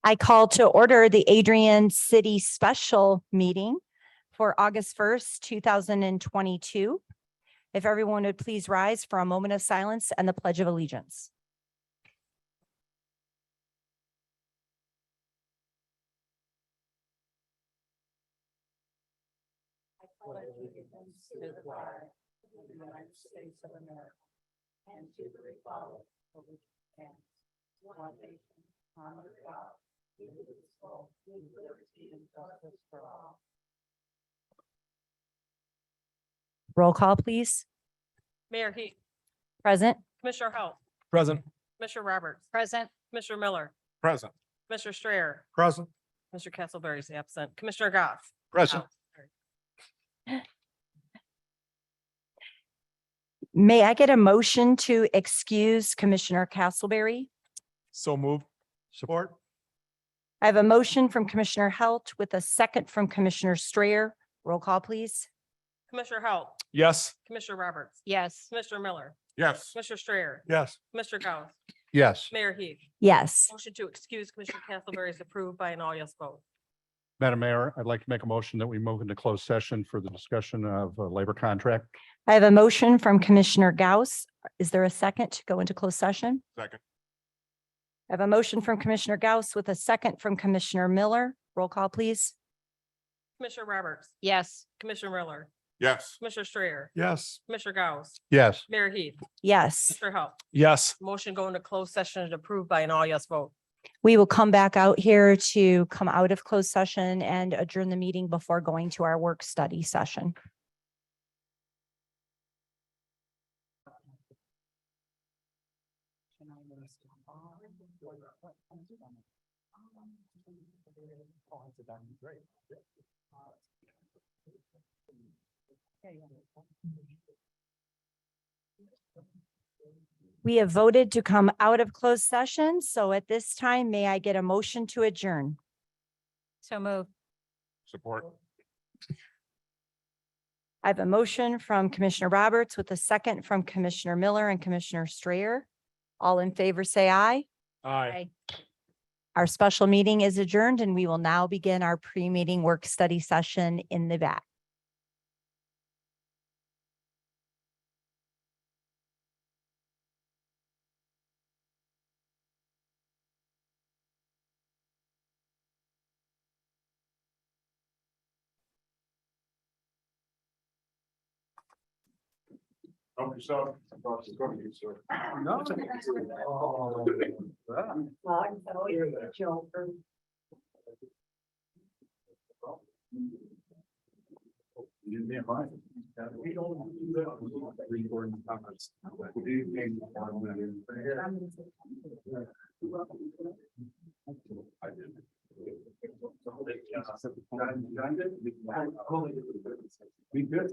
I call to order the Adrian City Special Meeting for August 1st, 2022. If everyone would please rise for a moment of silence and the Pledge of Allegiance. I pledge allegiance to the flag of the United States of America and to the republic for which it stands, one nation, under God, indivisible, with liberty and justice for all. Roll call, please. Mayor Heath, Present. Commissioner Halt, Present. Commissioner Roberts, Present. Commissioner Miller, Present. Commissioner Strayer, Present. Mr. Castleberry is absent, Commissioner Goff. Present. May I get a motion to excuse Commissioner Castleberry? So move. Support. I have a motion from Commissioner Halt with a second from Commissioner Strayer. Roll call, please. Commissioner Halt, Yes. Commissioner Roberts, Yes. Commissioner Miller, Yes. Commissioner Strayer, Yes. Commissioner Goff, Yes. Mayor Heath. Yes. Motion to excuse Commissioner Castleberry is approved by an all yes vote. Madam Mayor, I'd like to make a motion that we move into closed session for the discussion of a labor contract. I have a motion from Commissioner Gauss. Is there a second to go into closed session? Second. I have a motion from Commissioner Gauss with a second from Commissioner Miller. Roll call, please. Commissioner Roberts, Yes. Commissioner Miller, Yes. Commissioner Strayer, Yes. Commissioner Gauss, Yes. Mayor Heath, Yes. Mr. Halt. Yes. Motion going to closed session is approved by an all yes vote. We will come back out here to come out of closed session and adjourn the meeting before going to our work study session. We have voted to come out of closed session. So at this time, may I get a motion to adjourn? So move. Support. I have a motion from Commissioner Roberts with a second from Commissioner Miller and Commissioner Strayer. All in favor, say aye. Aye. Our special meeting is adjourned and we will now begin our pre-meeting work study session in the back. Help yourself. Sir. No. We don't do that. Recording comments. I did. We good.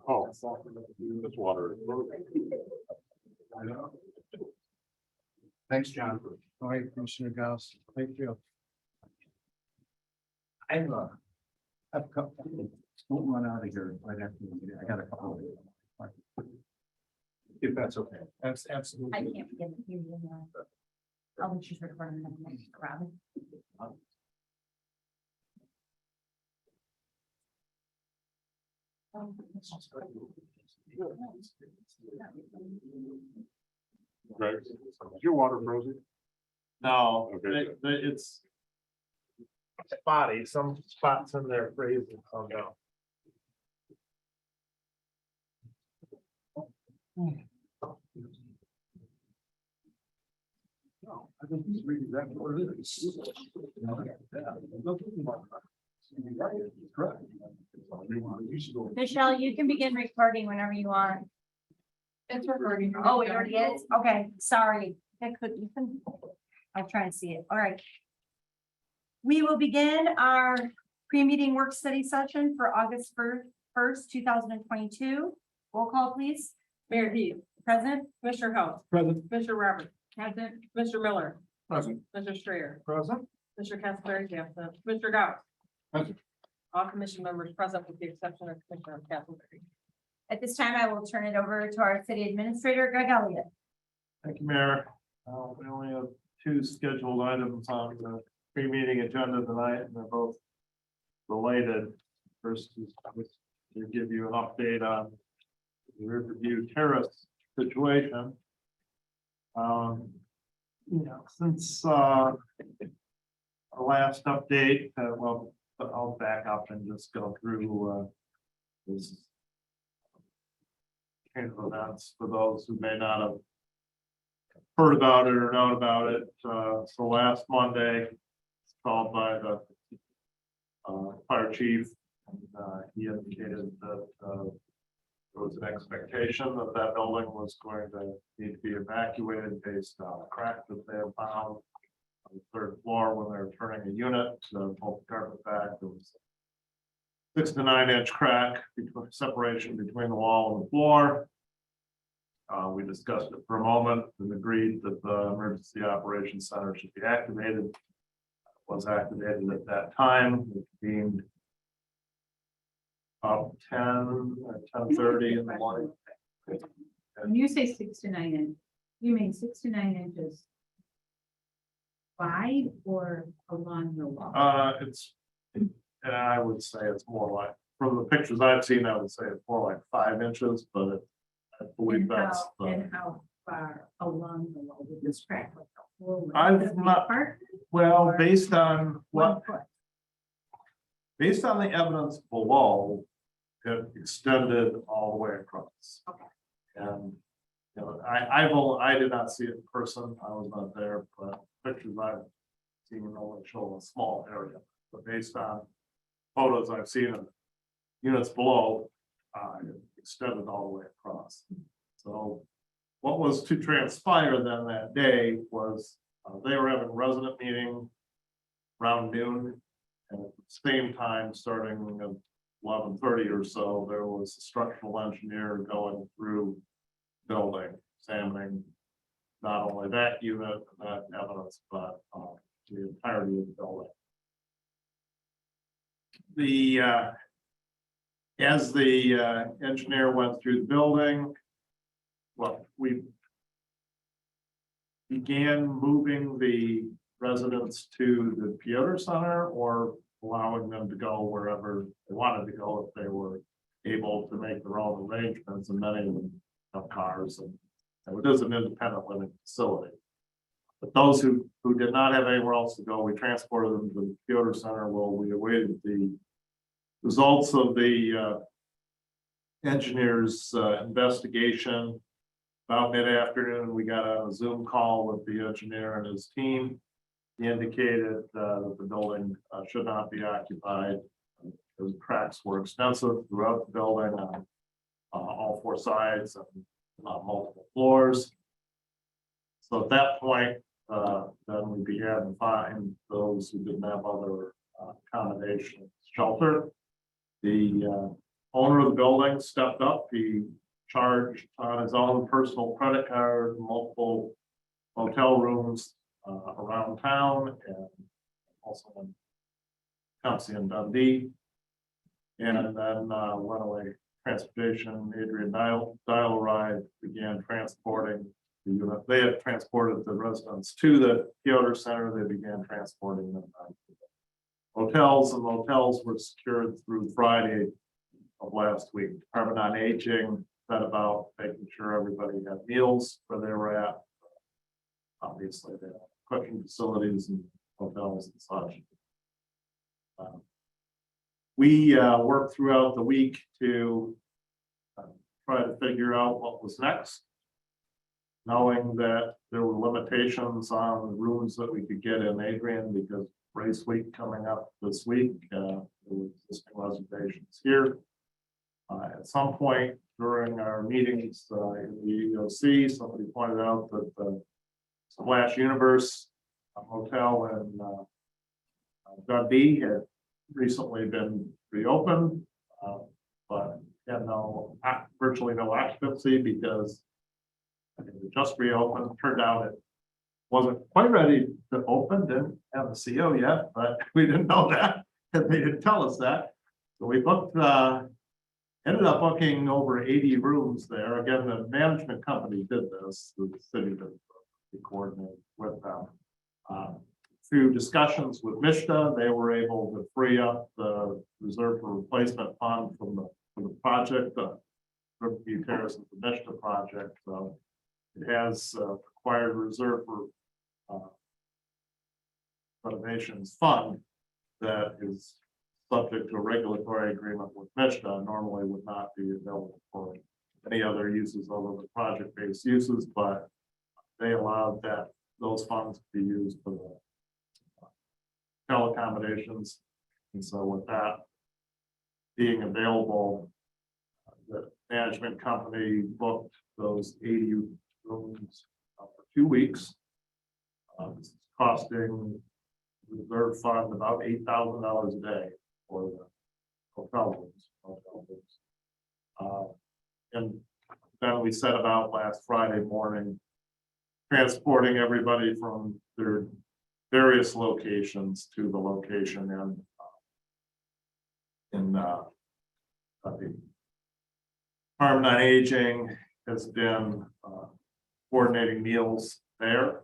Oh, this water. I know. Thanks, John. All right, Commissioner Gauss. Thank you. I have a couple. Won't run out of here right after the meeting. I got a couple. If that's okay. That's absolutely. I can't begin to hear you now. Oh, when she's recording the next crowd. Right. Is your water frozen? No, Okay. it's spotty. Some spots in there freeze and come down. No, I think he's reading exactly what it is. Correct. Michelle, you can begin recording whenever you want. It's recording. Oh, it already is? Okay, sorry. I couldn't even. I'll try and see it. All right. We will begin our pre-meeting work study session for August 1st, 2022. Roll call, please. Mayor Heath, Present. Commissioner Halt, Present. Commissioner Roberts, Present. Mr. Miller, Present. Mr. Strayer, Present. Commissioner Castleberry, absent. Commissioner Gauss. Present. All commission members present with the exception of Commissioner Castleberry. At this time, I will turn it over to our city administrator, Greg Elliott. Thank you, Mayor. We only have two scheduled items on the pre-meeting agenda tonight, and they're both related. First is to give you an update on the Riverview terrace situation. Since our last update, well, I'll back up and just go through this chain of events for those who may not have heard about it or known about it. So last Monday, called by the fire chief, and he indicated that there was an expectation that that building was going to need to be evacuated based on a crack that they had found on the third floor when they were turning a unit to pull the carpet back. There was 6 to 9 inch crack between separation between the wall and the floor. We discussed it for a moment and agreed that the emergency operations center should be activated. It was activated at that time. It convened about 10:30 in the morning. When you say 6 to 9 inch, you mean 6 to 9 inches wide or along the wall? And I would say it's more like, from the pictures I've seen, I would say it's more like 5 inches, but I believe And that's. and how far along the wall would this crack? Like the whole I've length of the not- apartment? Well, Or based on what, 1 foot? based on the evidence below, it extended all the way across. Okay. And, I did not see it in person, I was not there, but pictures I've seen only show a small area. But based on photos I've seen of units below, it extended all the way across. So what was to transpire then that day was, they were having a resident meeting around noon. And at the same time, starting at 11:30 or so, there was a structural engineer going through the building, examining not only that unit, that evidence, but the entirety of the building. As the engineer went through the building, well, we began moving the residents to the Piotr Center or allowing them to go wherever they wanted to go if they were able to make their own arrangements, and many of them have cars, and it is an independent living facility. But those who did not have anywhere else to go, we transported them to the Piotr Center while we awaited the results of the engineer's investigation. About mid-afternoon, we got on a Zoom call with the engineer and his team. He indicated that the building should not be occupied. The cracks were extensive throughout the building on all 4 sides and multiple floors. So at that point, then we began to find those who didn't have other accommodation shelter. The owner of the building stepped up. He charged on his own personal credit card multiple hotel rooms around town and also in Tennessee and Dundee. And then Runaway Transportation, Adrian Dial-A-Ride began transporting the unit. They had transported the residents to the Piotr Center. They began transporting them to the hotels, and the hotels were secured through Friday of last week. Department on Aging set about making sure everybody had meals where they were at. Obviously, they have cooking facilities and hotels and such. We worked throughout the week to try to figure out what was next, knowing that there were limitations on the rooms that we could get in Adrian because race week coming up this week. There were existing reservations here. At some point during our meetings in the EOC, somebody pointed out that the Splash Universe Hotel in Dundee had recently been reopened, but had virtually no occupancy because it just reopened. Turned out it wasn't quite ready to open, didn't have a CO yet, but we didn't know that, and they didn't tell us that. So we booked, ended up booking over 80 rooms there. Again, the management company did this, the city that we coordinated with them. Through discussions with Mishta, they were able to free up the reserve for replacement fund from the project, the Riverview Terrace of the Mishta project. So it has acquired reserve for renovations fund that is subject to a regulatory agreement with Mishta, normally would not be available for any other uses other than project-based uses, but they allowed those funds to be used for the accommodations. And so with that being available, the management company booked those 80 rooms for 2 weeks. It's costing the reserve fund about $8,000 a day for the hotel rooms. And then we set about last Friday morning, transporting everybody from their various locations to the location in the Department on Aging has been coordinating meals there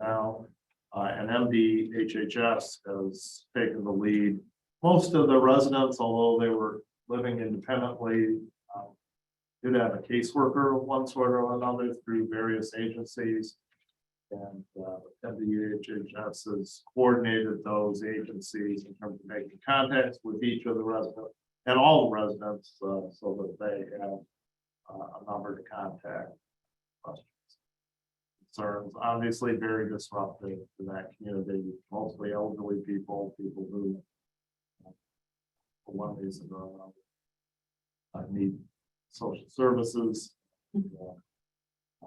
now, and MDHHS has taken the lead. Most of the residents, although they were living independently, did have a caseworker of one sort or another through various agencies. And MDHHS has coordinated those agencies in terms of making contacts with each of the residents and all the residents so that they have a number to contact. Questions, concerns, obviously very disruptive to that community, mostly elderly people who, for one reason or another, need social services,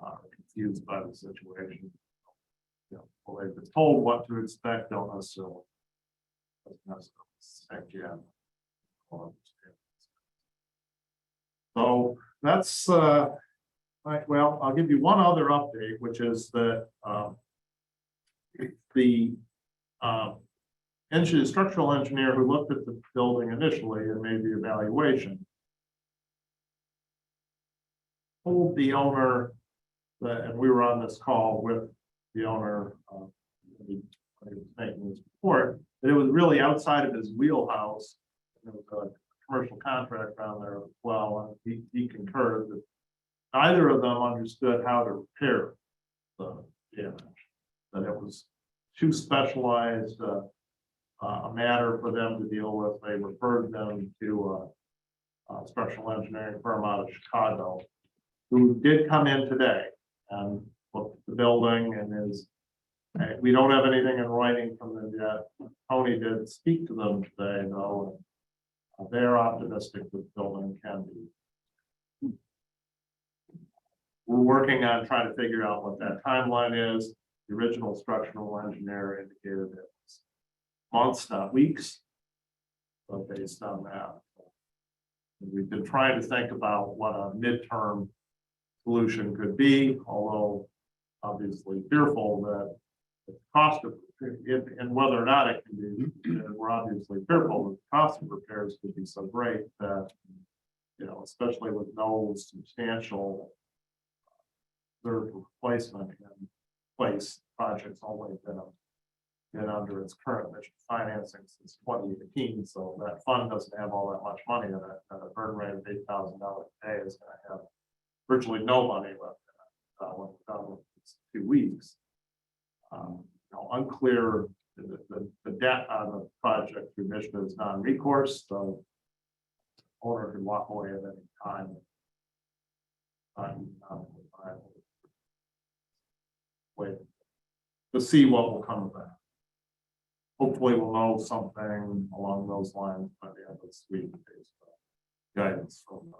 are confused by the situation. Well, they've been told what to expect, don't necessarily expect yet. So that's right. Well, I'll give you one other update, which is that the structural engineer who looked at the building initially and made the evaluation told the owner that, and we were on this call with the owner when he was making this report, that it was really outside of his wheelhouse. There was a commercial contract down there as well, and he concurred that neither of them understood how to repair the damage, that it was too specialized a matter for them to deal with. They referred them to a structural engineering firm out of Chicago, who did come in today and looked at the building and we don't have anything in writing from them yet. Tony did speak to them today, though. They're optimistic that the building can be. We're working on trying to figure out what that timeline is. The original structural engineer indicated it was months, not weeks. But based on that, we've been trying to think about what a midterm solution could be, although obviously fearful that the cost of it and whether or not it can be, we're obviously fearful that the cost of repairs could be so great that, especially with no substantial replacement in place, project's only been under its current mission financing since 2018, so that fund doesn't have all that much money in it, and a burn rate of $8,000 a day is going to have virtually no money left in it when we're done with 2 weeks. Unclear, the debt on the project through Michigan is non-recourse, so owner can walk away at any time. Wait to see what will come of that. Hopefully we'll know something along those lines by the end of this week based on guidance from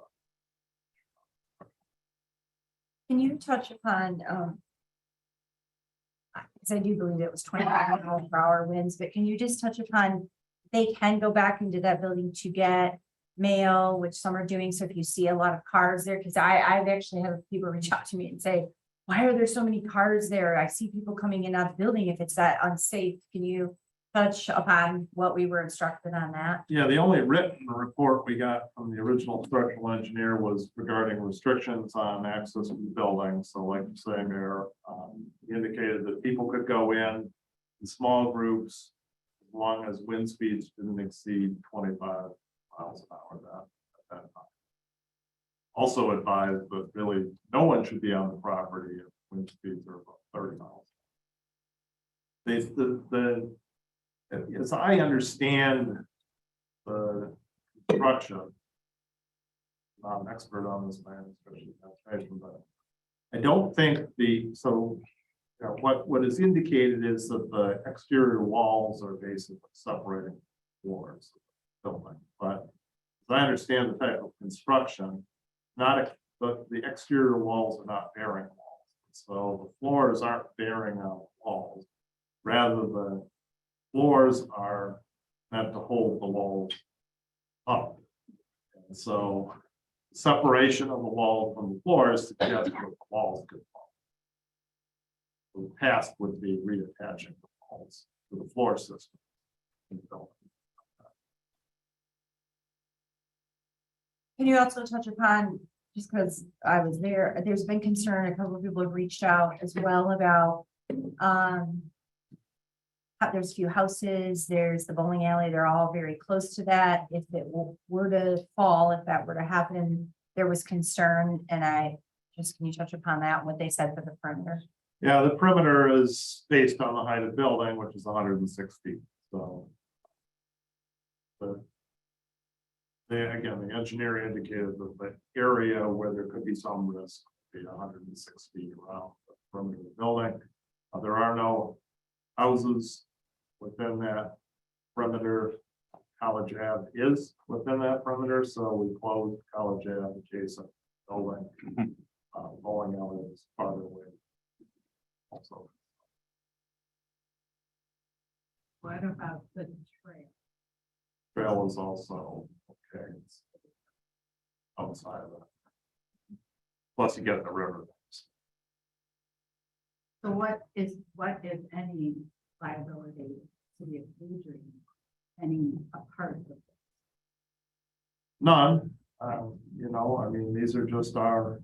Can you touch upon, because I do believe it was 25 miles per hour winds, but can you just touch upon, they can go back into that building to get mail, which some are doing. So if you see a lot of cars there, because I've actually had people reach out to me and say, why are there so many cars there? I see people coming in and out of the building if it's that unsafe. Can you touch upon what we were instructed on that? Yeah, the only written report we got from the original structural engineer was regarding restrictions on access to the building. So like you say, Mayor, he indicated that people could go in small groups as long as wind speeds didn't exceed 25 miles an hour at that time. Also advised that really no one should be on the property if wind speeds are above 30 miles. As I understand the construction, I'm not an expert on this, man, especially transportation, but I don't think what is indicated is that the exterior walls are basically separating floors of the building. But as I understand the type of construction, the exterior walls are not bearing walls. So the floors aren't bearing on walls. Rather, the floors are meant to hold the walls up. And so separation of the wall from the floors suggests that the walls could fall. The task would be reattaching the walls to the floor system in the building. Can you also touch upon, just because I was there, there's been concern, a couple of people have reached out as well about, there's a few houses, there's the bowling alley, they're all very close to that. If it were to fall, if that were to happen, there was concern, and can you touch upon that, what they said for the perimeter? Yeah, the perimeter is based on the height of the building, which is 106 feet, so. Again, the engineer indicated that the area where there could be some risk would be 106 feet around the perimeter of the building. There are no houses within that perimeter. College Ave is within that perimeter, so we closed College Ave adjacent building. Bowling alley is farther away. Also, What about the trail? trail is also okay. It's outside of it. Plus, you get the river. So what if any liability to the Adrian, any a part of it? None, I mean, these are just our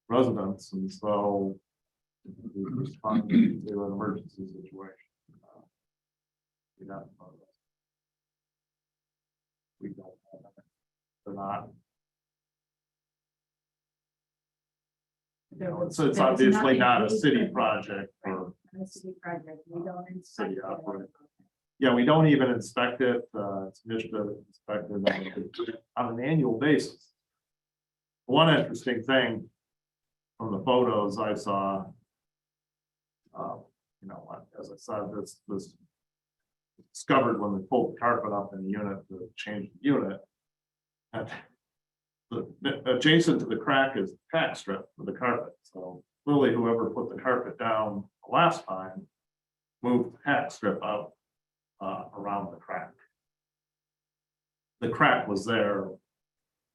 residents, and so we respond to an emergency situation. We don't know that. We don't have that. They're not. It's obviously not a city project or A city project, we don't city inspect it. operate. Yeah, we don't even inspect it. It's inspected on an annual basis. One interesting thing from the photos I saw, as I said, this discovered when they pulled the carpet up in the unit to change the unit. And adjacent to the crack is the crack strip for the carpet. So clearly whoever put the carpet down last time moved the crack strip out around the crack. The crack was there,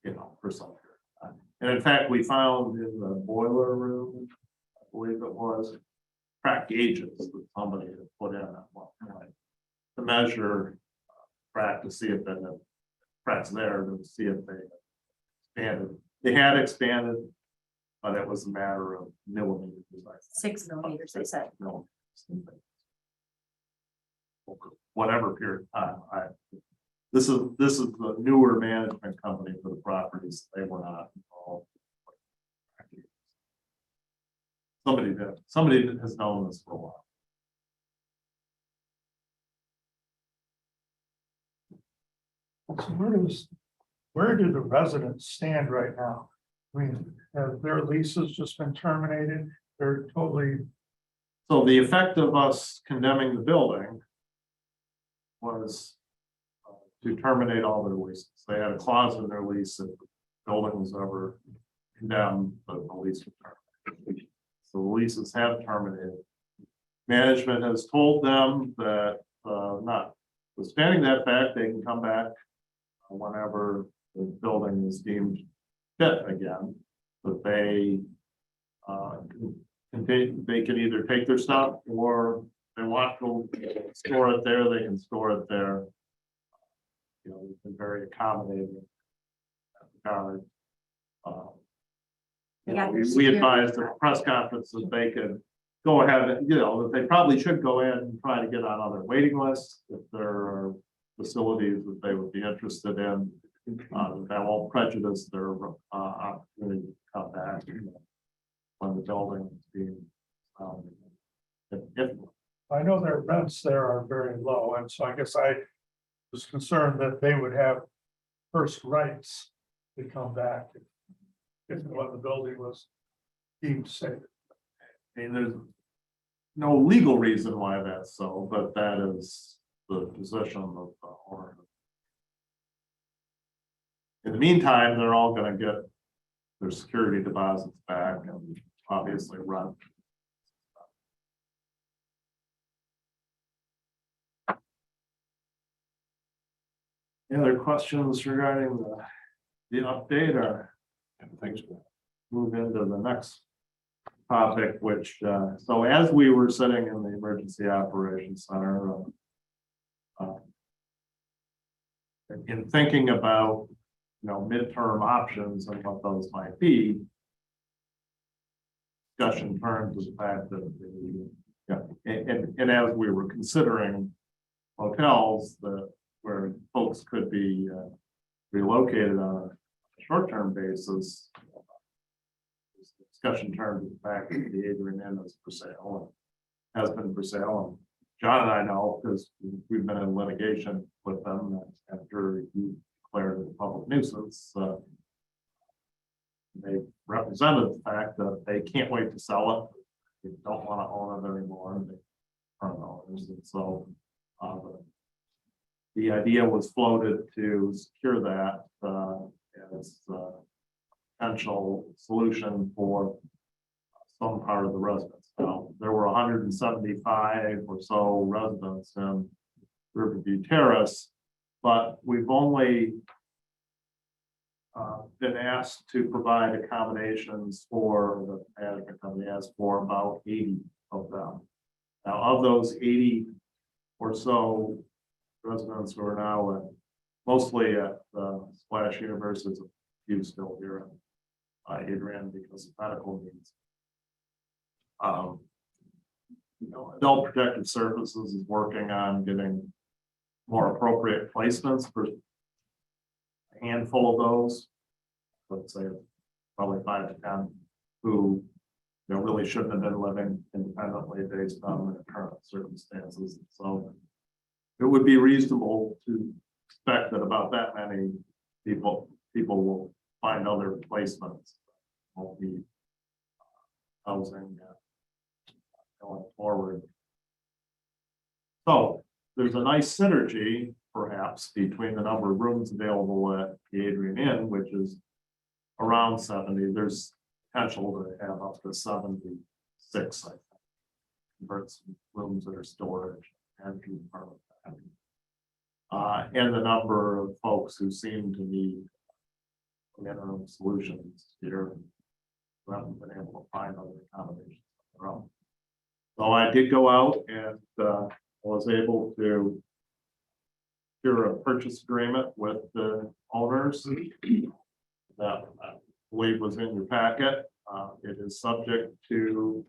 for some period of time. And in fact, we found in the boiler room, I believe it was, crack gauges that somebody had put in at one point to measure crack to see if the crack's there, to see if they expanded. They had expanded, but it was a matter of millimeters. 6 millimeters, they said. No. Whatever period of time. This is the newer management company for the properties. They were not involved. Somebody that has known this for a while. So where do the residents stand right now? I mean, have their leases just been terminated? They're totally, So the effect of us condemning the building was to terminate all their leases. They had a clause in their lease that the building was ever condemned, but the lease was terminated. So the leases have terminated. Management has told them that, notwithstanding that fact, they can come back whenever the building is deemed fit again, but they And they can either take their stuff, or they want to store it there, they can store it there. You know, we've been very accommodating. at the college. You know, we advised at the press conference that they could go ahead, and, you know, that they probably should go in and try to get on other waiting lists if there are facilities that they would be interested in. That won't prejudice their opportunity to come back when the building is being. If I know their rents there are very low, and so I guess I was concerned that they would have first rights to come back if when the building was deemed safe. I mean, there's no legal reason why that's so, but that is the position of the owner. In the meantime, they're all gonna get their security deposits back and obviously rent. Any other questions regarding the update, or things move into the next topic, which, so as we were sitting in the Emergency Operations Center, in thinking about, you know, midterm options and what those might be, discussion turned to the fact that, and as we were considering hotels that where folks could be relocated on a short-term basis, discussion turned to the fact that the Adrian Inn is for sale and has been for sale. And John and I know, because we've been in litigation with them after you declared it a public nuisance. They represented the fact that they can't wait to sell it. They don't want to own it anymore. They current owners, and so the idea was floated to secure that as a potential solution for some part of the residents. Now, there were 175 or so residents in Riverview Terrace, but we've only been asked to provide accommodations for the management company asked for about 80 of them. Now, of those 80 or so residents who are now mostly at Splash University, a few still here in Adrian because of medical needs. You know, Adult Protective Services is working on getting more appropriate placements for a handful of those. Let's say probably 5 to 10 who, you know, really shouldn't have been living independently based on their current circumstances. So it would be reasonable to expect that about that many people will find other placements. Won't be housing going forward. So there's a nice synergy perhaps between the number of rooms available at the Adrian Inn, which is around 70. There's potential to have up to 76, I think. Convert some rooms that are storage and be part of that. And the number of folks who seem to need interim solutions here who haven't been able to find other accommodations on their own. So I did go out and was able to secure a purchase agreement with the owners that I believe was in your packet. It is subject to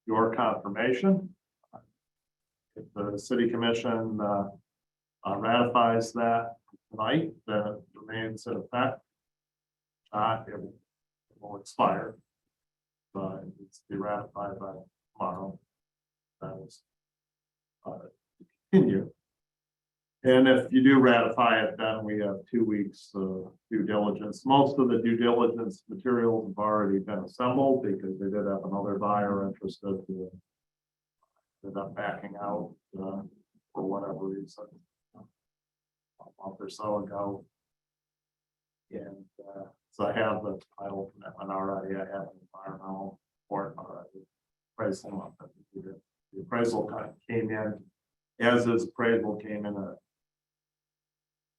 your confirmation. If the city commission ratifies that tonight, then it remains in effect. It will expire. But it's to be ratified by tomorrow. That is continue. And if you do ratify it, then we have 2 weeks of due diligence. Most of the due diligence materials have already been assembled because they did have another buyer interested who ended up backing out for whatever reason a month or so ago. And so I have the title commitment already. I have an environmental report already. Appraisal, the appraisal kind of came in as this appraisal came in at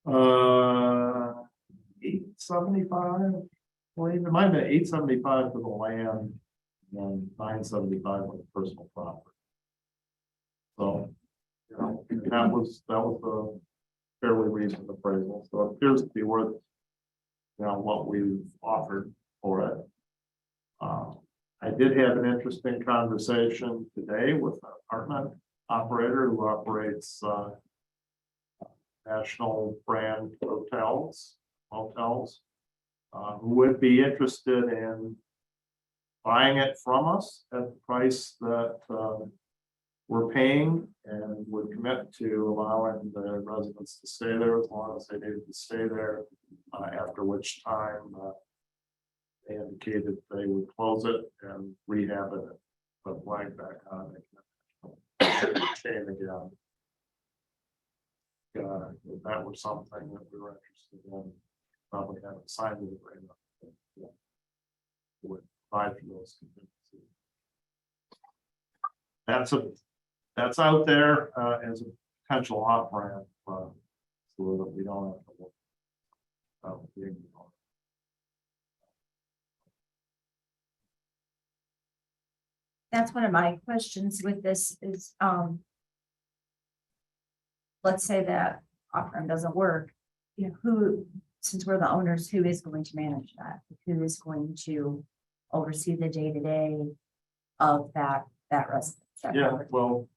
875. Well, it might have been 875 for the land, and 975 on the personal property. So, you know, that was a fairly recent appraisal, so it appears to be worth, you know, what we've offered for it. I did have an interesting conversation today with an apartment operator who operates national brand motels, who would be interested in buying it from us at the price that we're paying, and would commit to allowing the residents to stay there as long as they needed to stay there, after which time they indicated they would close it and rehab it, put blank back on it. Chain again. If that were something that we were interested in, probably haven't signed it right now. Would provide for those contingencies. That's out there as a potential off ramp, so that we don't have to look out being. That's one of my questions with this is, let's say that off-ramp doesn't work. You know, who, since we're the owners, who is going to manage that? Who is going to oversee the day-to-day of that residence? Yeah, well,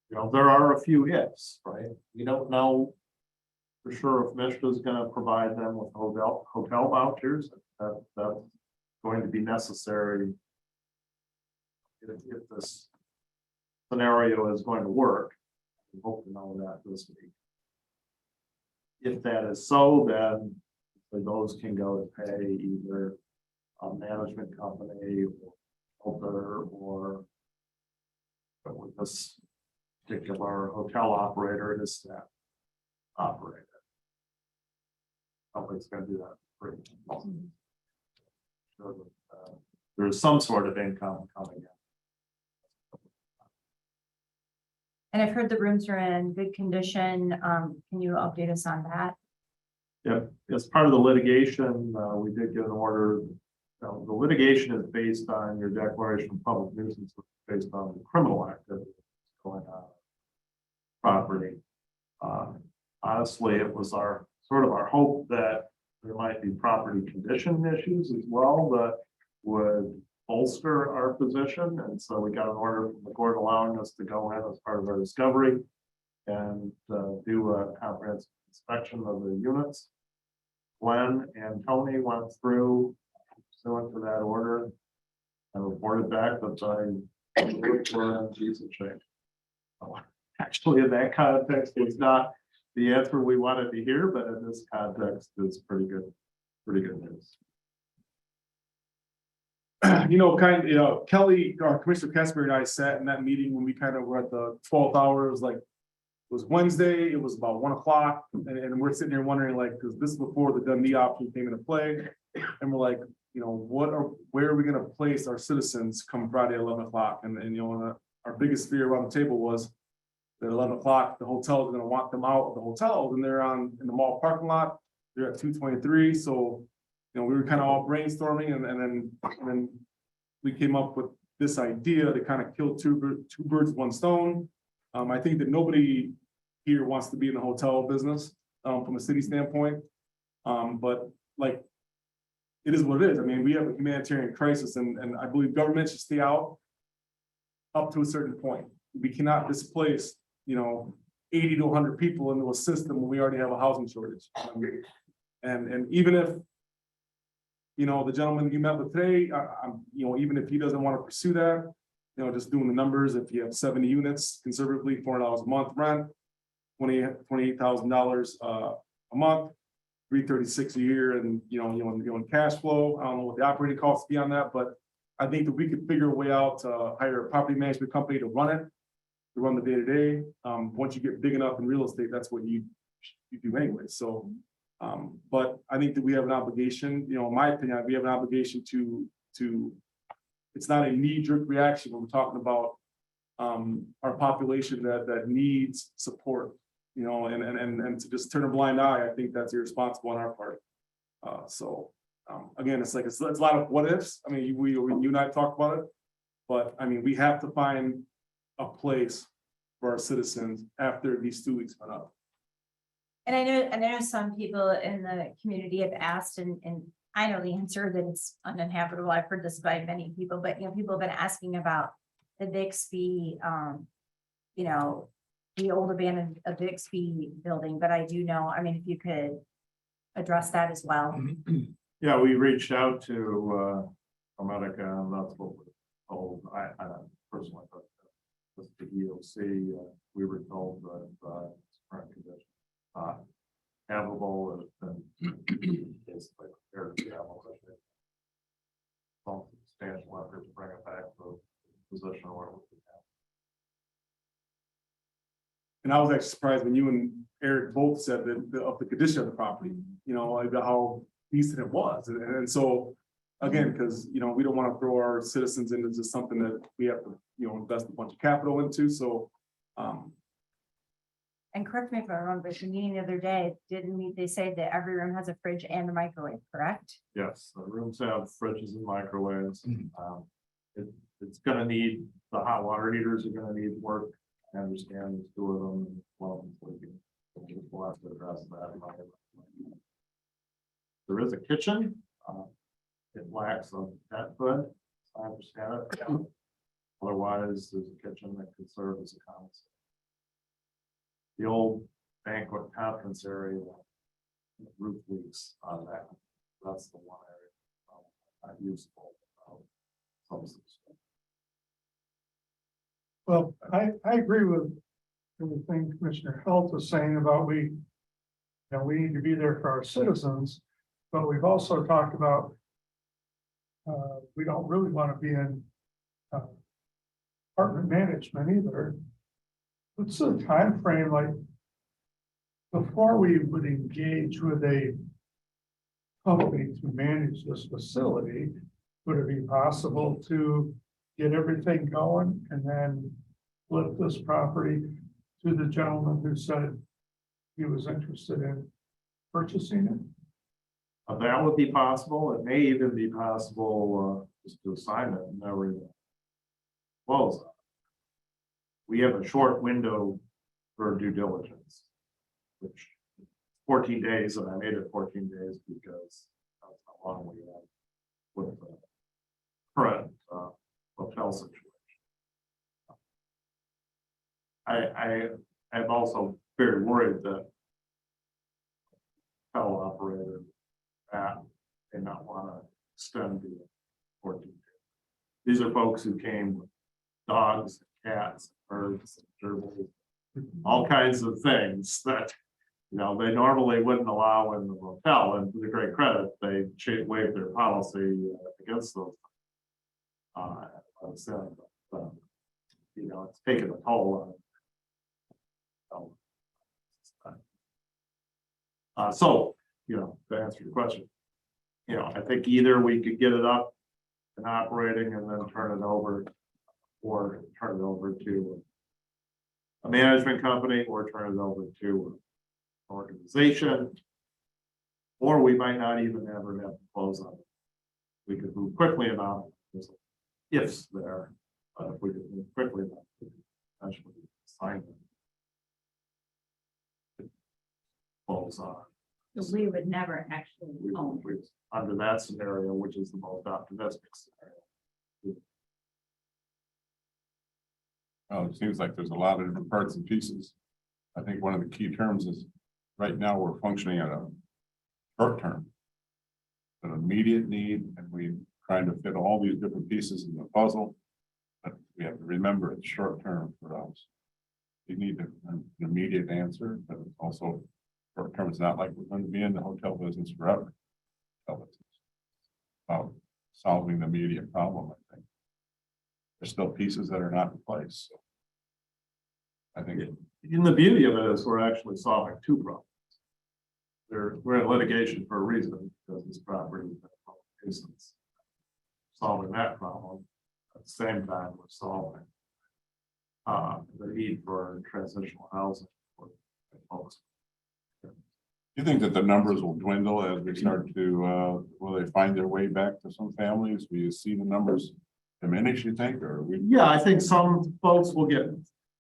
you know, there are a few ifs, right? We don't know for sure if Mishta is gonna provide them with hotel vouchers. That's going to be necessary if this scenario is going to work. We hope to know that this week. If that is so, then those can go to pay either a management company or with this particular hotel operator, his staff operator. Somebody's gonna do that for free. So that, there's some sort of income coming in. And I've heard the rooms are in good condition. Can you update us on that? Yep, as part of the litigation, we did get an order. The litigation is based on your declaration of public nuisance, based on the criminal activity going on property. Honestly, it was our hope that there might be property condition issues as well that would bolster our position, and so we got an order from the court allowing us to go in as part of our discovery and do a comprehensive inspection of the units. Glenn and Tony went through pursuant to that order and reported back that we're in decent shape. Actually, in that context, it's not the answer we wanted to hear, but in this context, it's pretty good news. Kelly, Commissioner Casper and I sat in that meeting when we kind of were at the 12th hour. It was like, it was Wednesday, it was about 1 o'clock, and we're sitting here wondering, like, because this is before the Dundee option came into play, and we're like, you know, where are we gonna place our citizens come Friday at 11 o'clock? And you know, our biggest fear around the table was that 11 o'clock, the hotel is gonna want them out of the hotel, and they're in the mall parking lot. They're at 223, so you know, we were kind of all brainstorming, and then we came up with this idea to kind of kill two birds with one stone. I think that nobody here wants to be in the hotel business from a city standpoint, but like, it is what it is. I mean, we have a humanitarian crisis, and I believe government should stay out up to a certain point. We cannot displace, you know, 80 to 100 people into a system when we already have a housing shortage. And even if, you know, the gentleman you met with today, you know, even if he doesn't want to pursue that, you know, just doing the numbers, if you have 70 units, conservatively $400 a month rent, $28,000 a month, $336 a year, and you know, in cash flow. I don't know what the operating costs be on that, but I think that we could figure a way out to hire a property management company to run it, to run the day-to-day. Once you get big enough in real estate, that's what you do anyway. So, but I think that we have an obligation, you know, in my opinion, we have an obligation to, it's not a knee-jerk reaction when we're talking about our population that needs support, you know, and to just turn a blind eye, I think that's irresponsible on our part. So Again, it's like, it's a lot of what ifs. I mean, you and I talked about it. But I mean, we have to find a place for our citizens after these 2 weeks went up. And I know some people in the community have asked, and I know the answer that it's uninhabitable. I've heard this by many people, but people have been asking about the Bixby, the old abandoned Bixby building, but I do know, I mean, if you could address that as well. Yeah, we reached out to America, and that's what we're told. I personally, but with the EOC, we were told that it's current condition. Habitable has been basically prepared to have some substantial effort to bring it back to the position where we have. And I was actually surprised when you and Eric both said that of the condition of the property, like how decent it was. And so, again, because, we don't want to throw our citizens into just something that we have to, invest a bunch of capital into. So, And correct me if I'm wrong, but the meeting the other day, they say that every room has a fridge and a microwave, correct? Yes, the rooms have fridges and microwaves. It's gonna need, the hot water heaters are gonna need work. I understand there's 2 of them. Well, we'll have to address that. There is a kitchen. It lacks a pet food. I understand it. Otherwise, there's a kitchen that could serve as a common. The old banquet conference area, roof leaks on that. That's the one area not useful. Well, I agree with everything Commissioner Health was saying about we need to be there for our citizens, but we've also talked about we don't really want to be in apartment management either. What's the time frame like before we would engage with a company to manage this facility? Would it be possible to get everything going and then flip this property to the gentleman who said he was interested in purchasing it? That would be possible. It may even be possible just to assign it and never even close. We have a short window for due diligence, which 14 days, and I made it 14 days because that's how long we had with the current hotel situation. I'm also very worried that hotel operator that may not want to extend the 14 days. These are folks who came with dogs, cats, birds, gerbils, all kinds of things that, they normally wouldn't allow in the hotel, and to the great credit, they waived their policy against those. It's taken a toll on. So, to answer your question, I think either we could get it up and operating and then turn it over, or turn it over to a management company, or turn it over to an organization, or we might not even ever have to close on it. We could move quickly enough, there's ifs there, but if we could move quickly enough, we could eventually sign it. Close on. So we would never actually own. Under that scenario, which is the most optimistic scenario. Oh, it seems like there's a lot of different parts and pieces. I think one of the key terms is right now we're functioning at a short term. An immediate need, and we're trying to fit all these different pieces in the puzzle. But we have to remember it's short term for us. We need an immediate answer, but it's also short term. It's not like we're going to be in the hotel business forever. It's about solving the immediate problem, I think. There's still pieces that are not in place. So I think In the beauty of it is we're actually solving 2 problems. We're in litigation for a reason, because this property is solving that problem. At the same time, we're solving the need for transitional housing for folks. You think that the numbers will dwindle as we start to, will they find their way back to some families? Will you see the numbers diminish, you think, or we? Yeah, I think some folks will get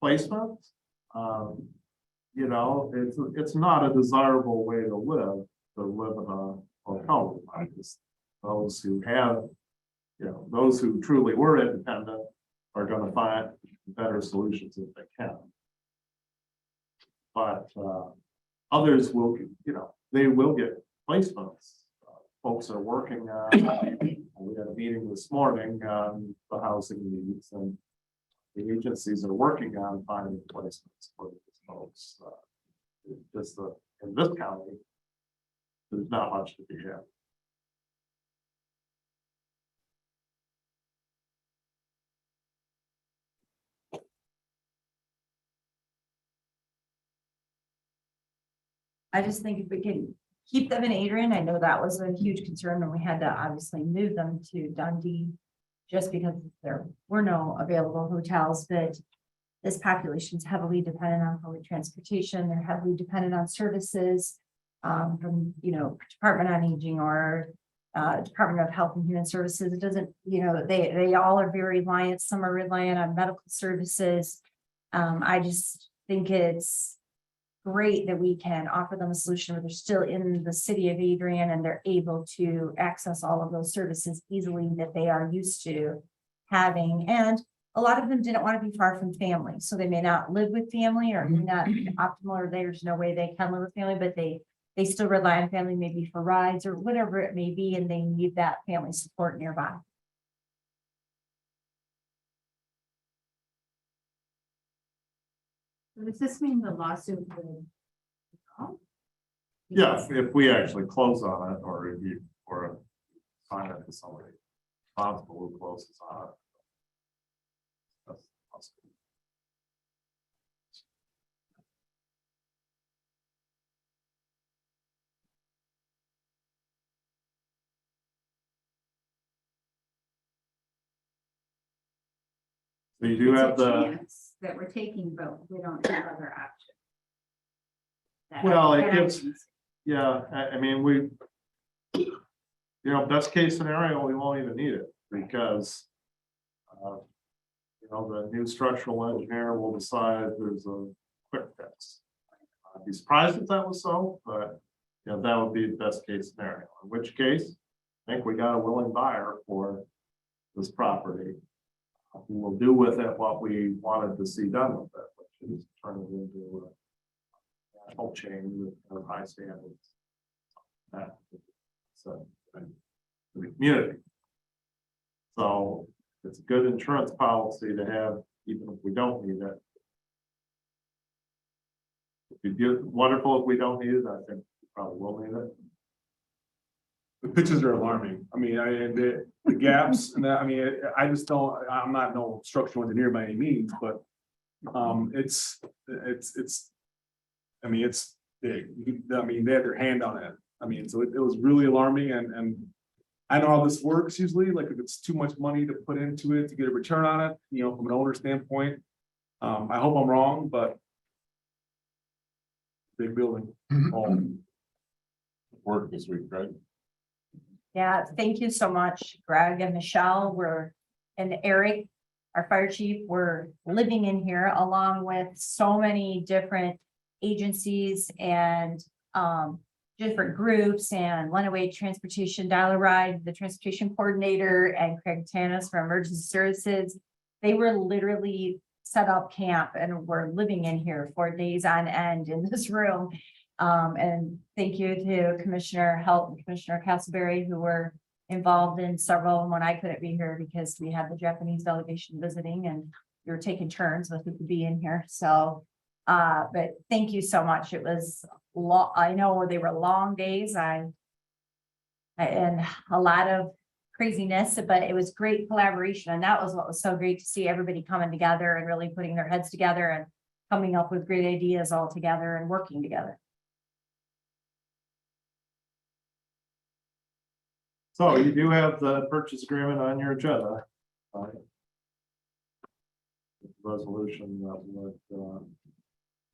placements. You know, it's not a desirable way to live in a hotel room. I just, those who have, you know, those who truly were independent are gonna find better solutions if they can. But, others will, you know, they will get placements. Folks are working on, we had a meeting this morning on the housing needs, and the agencies are working on finding placements for these folks. Just in this county, there's not much to be had. I just think if we can keep them in Adrian, I know that was a huge concern and we had to obviously move them to Dundee. Just because there were no available hotels, but this population is heavily dependent on public transportation. They're heavily dependent on services. From, you know, Department on Aging or Department of Health and Human Services. It doesn't, you know, they all are very reliant. Some are reliant on medical services. I just think it's great that we can offer them a solution where they're still in the city of Adrian and they're able to access all of those services easily that they are used to having. And a lot of them didn't want to be far from family, so they may not live with family or may not optimal, or there's no way they can live with family, but they still rely on family, maybe for rides or whatever it may be, and they need that family support nearby. Does this mean the lawsuit would? Yeah, if we actually close on it, or if you, or find it to somebody responsible who closes on it. That's possible. So you do have the, That we're taking, but we don't have other options. well, it gives, yeah, I mean, we, you know, best case scenario, we won't even need it because, you know, the new structural engineer will decide there's a quick fix. I'd be surprised if that was so, but, you know, that would be the best case scenario, in which case, I think we got a willing buyer for this property. We will do with it what we wanted to see done with it, which is turn it into a national chain with high standards. So, for the community. So it's a good insurance policy to have, even if we don't need it. It'd be wonderful if we don't need it. I think we probably will need it. The pictures are alarming. I mean, the gaps and that, I mean, I just don't, I'm not no structural engineer by any means, but it's, I mean, it's big. I mean, they had their hand on it. I mean, so it was really alarming and I know how this works usually, like if it's too much money to put into it to get a return on it, you know, from an owner standpoint. I hope I'm wrong, but big building. Work this week, right? Yeah, thank you so much, Greg and Michelle. And Eric, our fire chief, we're living in here along with so many different agencies and different groups and Runaway Transportation Dial Ride, the transportation coordinator, and Craig Tanis from Emergency Services. They were literally set up camp and we're living in here 4 days on end in this room. And thank you to Commissioner Halt and Commissioner Castleberry, who were involved in several of them when I couldn't be here because we had the Japanese delegation visiting and we were taking turns with who could be in here. So, but thank you so much. It was I know they were long days. And a lot of craziness, but it was great collaboration. And that was what was so great to see everybody coming together and really putting their heads together and coming up with great ideas all together and working together. So you do have the purchase agreement on your agenda. Resolution that would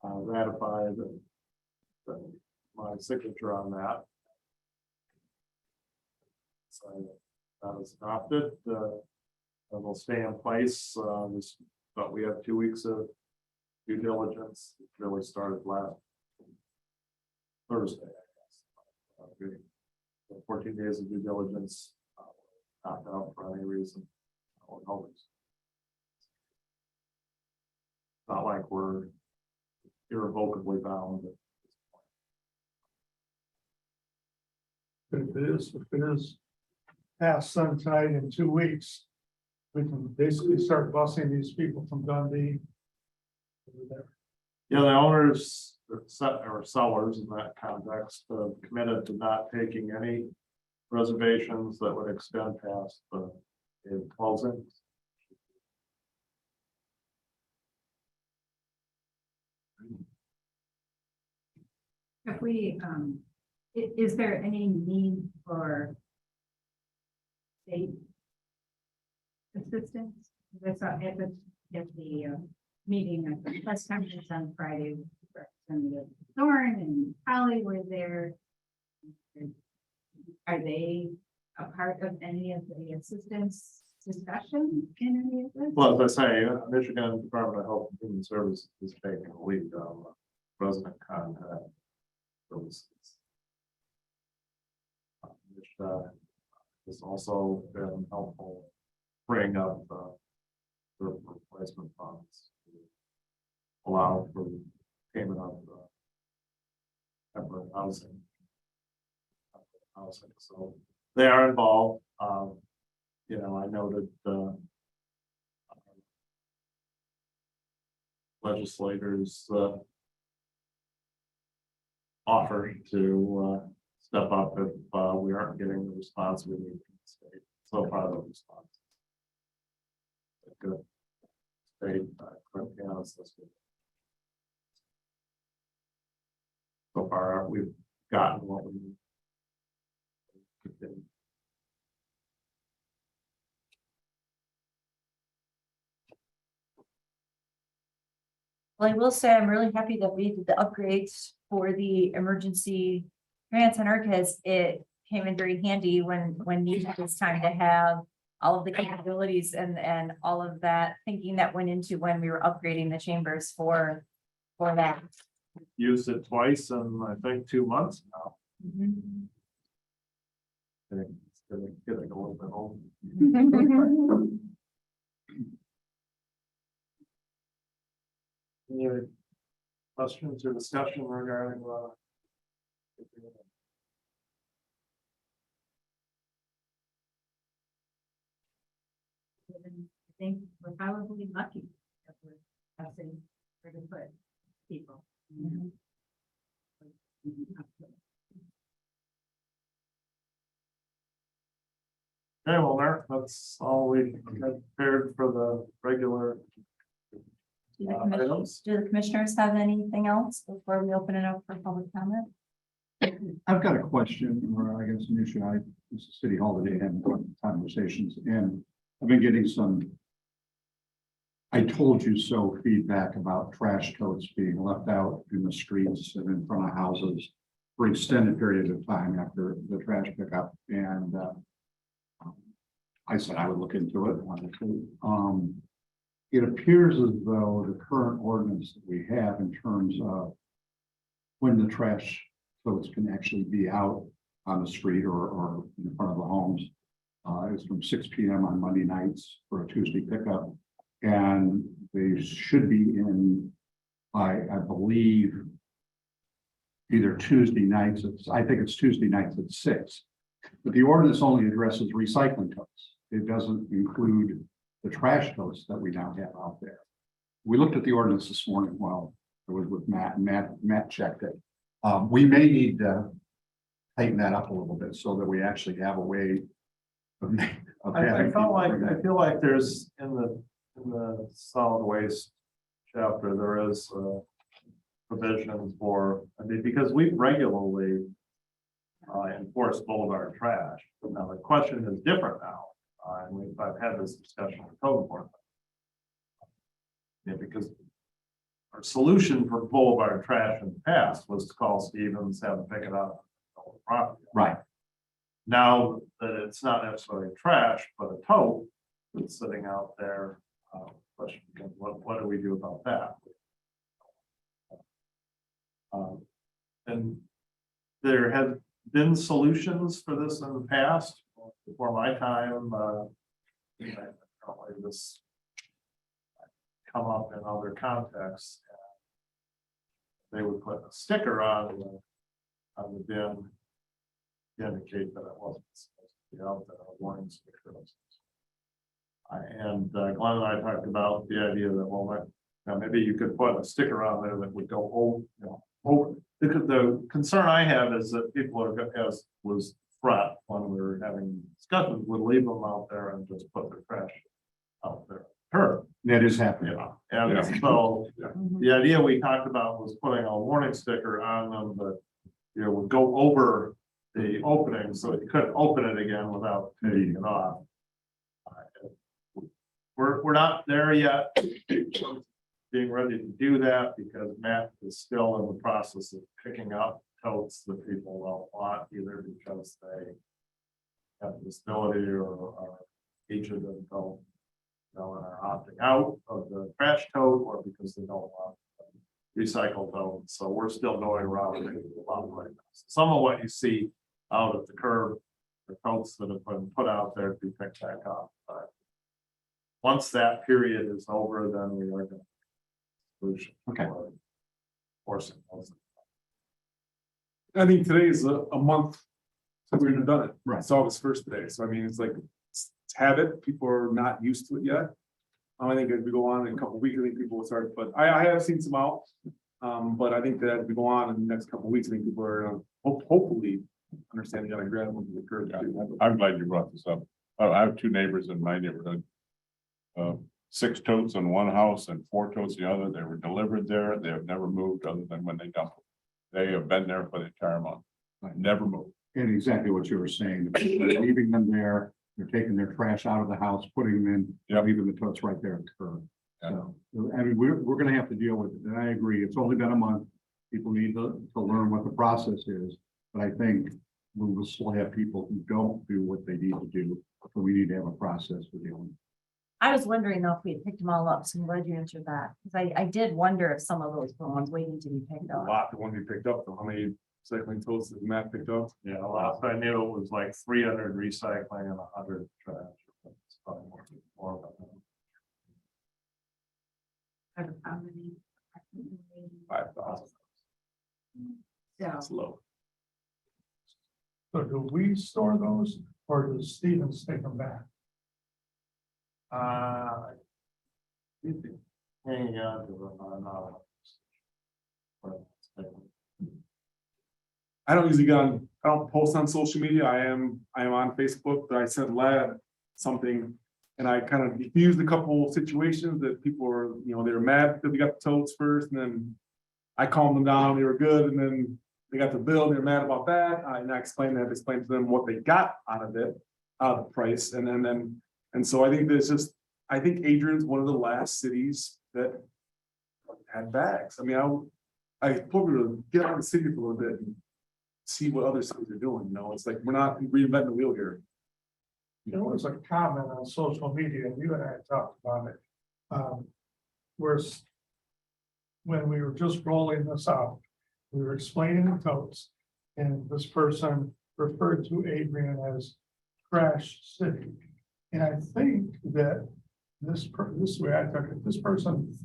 ratify the my signature on that. So that was adopted, and will stay in place, but we have 2 weeks of due diligence. It really started last Thursday, I guess. We- the 14 days of due diligence, not out for any reason. Or no reason. Not like we're irrevocably bound. If it is past sunset in 2 weeks, we can basically start busing these people from Dundee. over there. Yeah, the owners, or sellers in that context, committed to not taking any reservations that would extend past the closing. If we, is there any need for state assistance? I saw at the meeting at the press conference on Friday, Representative Thorne and Holly were there. Are they a part of any of the assistance discussion in any of this? Well, as I say, Michigan Department of Health and Human Services is taking a lead on resident contact services. Which has also been helpful bring up the replacement funds to allow for payment of temporary housing. So they are involved. You know, I noted legislators offer to step up if we aren't getting the response we need from the state. So far, the response. Good. State, so far, we've gotten what we need. Well, I will say I'm really happy that we did the upgrades for the emergency command center because it came in very handy when needed this time to have all of the capabilities and all of that thinking that went into when we were upgrading the chambers for that. Used it twice in, I think, 2 months now. It's getting a little bit old. Any other questions or discussion regarding I think we're probably lucky that we're passing for the foot people. Okay, well, Mayor, that's all we had prepared for the regular. Do the commissioners have anything else before we open it up for public comment? I've got a question, or I guess an issue. It's a city hall today, having conversations, and I've been getting some I told you so feedback about trash totes being left out in the streets and in front of houses for extended periods of time after the trash pickup. And I said I would look into it. It appears as though the current ordinance that we have in terms of when the trash totes can actually be out on the street or in front of the homes is from 6 p.m. on Monday nights for a Tuesday pickup. And they should be in by, I believe, either Tuesday nights. I think it's Tuesday nights at 6. But the ordinance only addresses recycling totes. It doesn't include the trash totes that we now have out there. We looked at the ordinance this morning while I was with Matt, and Matt checked it. We may need to tighten that up a little bit so that we actually have a way of I feel like there's in the solid waste chapter, there is provision for, I mean, because we regularly enforce boulevard trash. Now, the question is different now. And I've had this discussion with code enforcement. Yeah, because our solution for boulevard trash in the past was to call Stevens, have them pick it up. on the property. Right. Now that it's not necessarily trash, but a tote that's sitting out there, question becomes, what do we do about that? And there have been solutions for this in the past, before my time, probably this come up in other contexts. They would put a sticker on the bin to indicate that it wasn't supposed to be out there, a warning sticker. And Glenn and I talked about the idea that, well, now maybe you could put a sticker on there that would go over, the concern I have is that people are, as was threat when we were having discussions, would leave them out there and just put their trash out there. Sure. That is happening. Yeah, and so the idea we talked about was putting a warning sticker on them that, would go over the opening so you couldn't open it again without taking it off. We're not there yet, being ready to do that because Matt is still in the process of picking up totes that people don't want, either because they have a disability or are aged and don't, and are opting out of the trash tote, or because they don't want recycled totes. So we're still going around and making a lot right now. Some of what you see out at the curb, the totes that have been put out there to be picked back up. But once that period is over, then we are going to solution. Okay. Forcing those. I think today is a month since we've done it. Right. It's August 1st today, so I mean, it's like, it's habit, people are not used to it yet. I think as we go on in a couple of weeks, I think people will start, but I have seen some out. But I think that as we go on in the next couple of weeks, I think people are hopefully understanding how to grab them to the curb. I'm glad you brought this up. I have two neighbors in my neighborhood. 6 totes in one house and 4 totes in the other. They were delivered there. They have never moved other than when they dumped them. They have been there for the entire month. Never moved. And exactly what you were saying, they're leaving them there, they're taking their trash out of the house, putting them in, leaving the totes right there at the curb. So, I mean, we're gonna have to deal with it, and I agree, it's only been a month. People need to learn what the process is, but I think we will still have people who don't do what they need to do, so we need to have a process for dealing. I was wondering though if we had picked them all up, so I'm glad you answered that, because I did wonder if some of those were ones waiting to be picked A up. lot, the one we picked up, though, how many recycling totes that Matt picked up? Yeah, last I knew it was like 300 recycling and 100 trash. It's probably more than How many? 5,000. So, That's low. So do we store those or does Stevens take them back? hanging on to them. I don't usually I don't post on social media. I am on Facebook, but I sent Lad something. And I kind of diffused a couple situations that people were, they were mad because we got the totes first, and then I calmed them down, they were good, and then they got the bill, they were mad about that. And I explained to them what they got out of it, out of the price, and so I think I think Adrian's one of the last cities that had bags. I mean, I told people to get out of the city for a little bit and see what other cities are doing, it's like, we're not reinventing the wheel here. There was a comment on social media, and you and I talked about it. When we were just rolling this out, we were explaining the totes, and this person referred to Adrian as Trash City. And I think that this way I took it, this person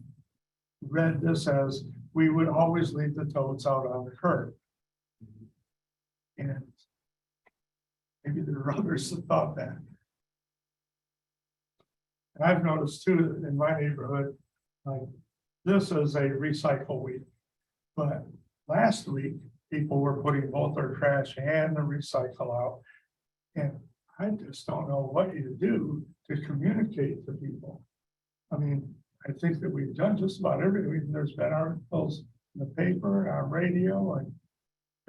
read this as, we would always leave the totes out on the curb. And maybe there are others that thought that. And I've noticed too, in my neighborhood, like, this is a recycle week. But last week, people were putting both their trash and the recycle out. And I just don't know what you do to communicate to people. I mean, I think that we've done just about everything. There's been articles in the paper, on radio, and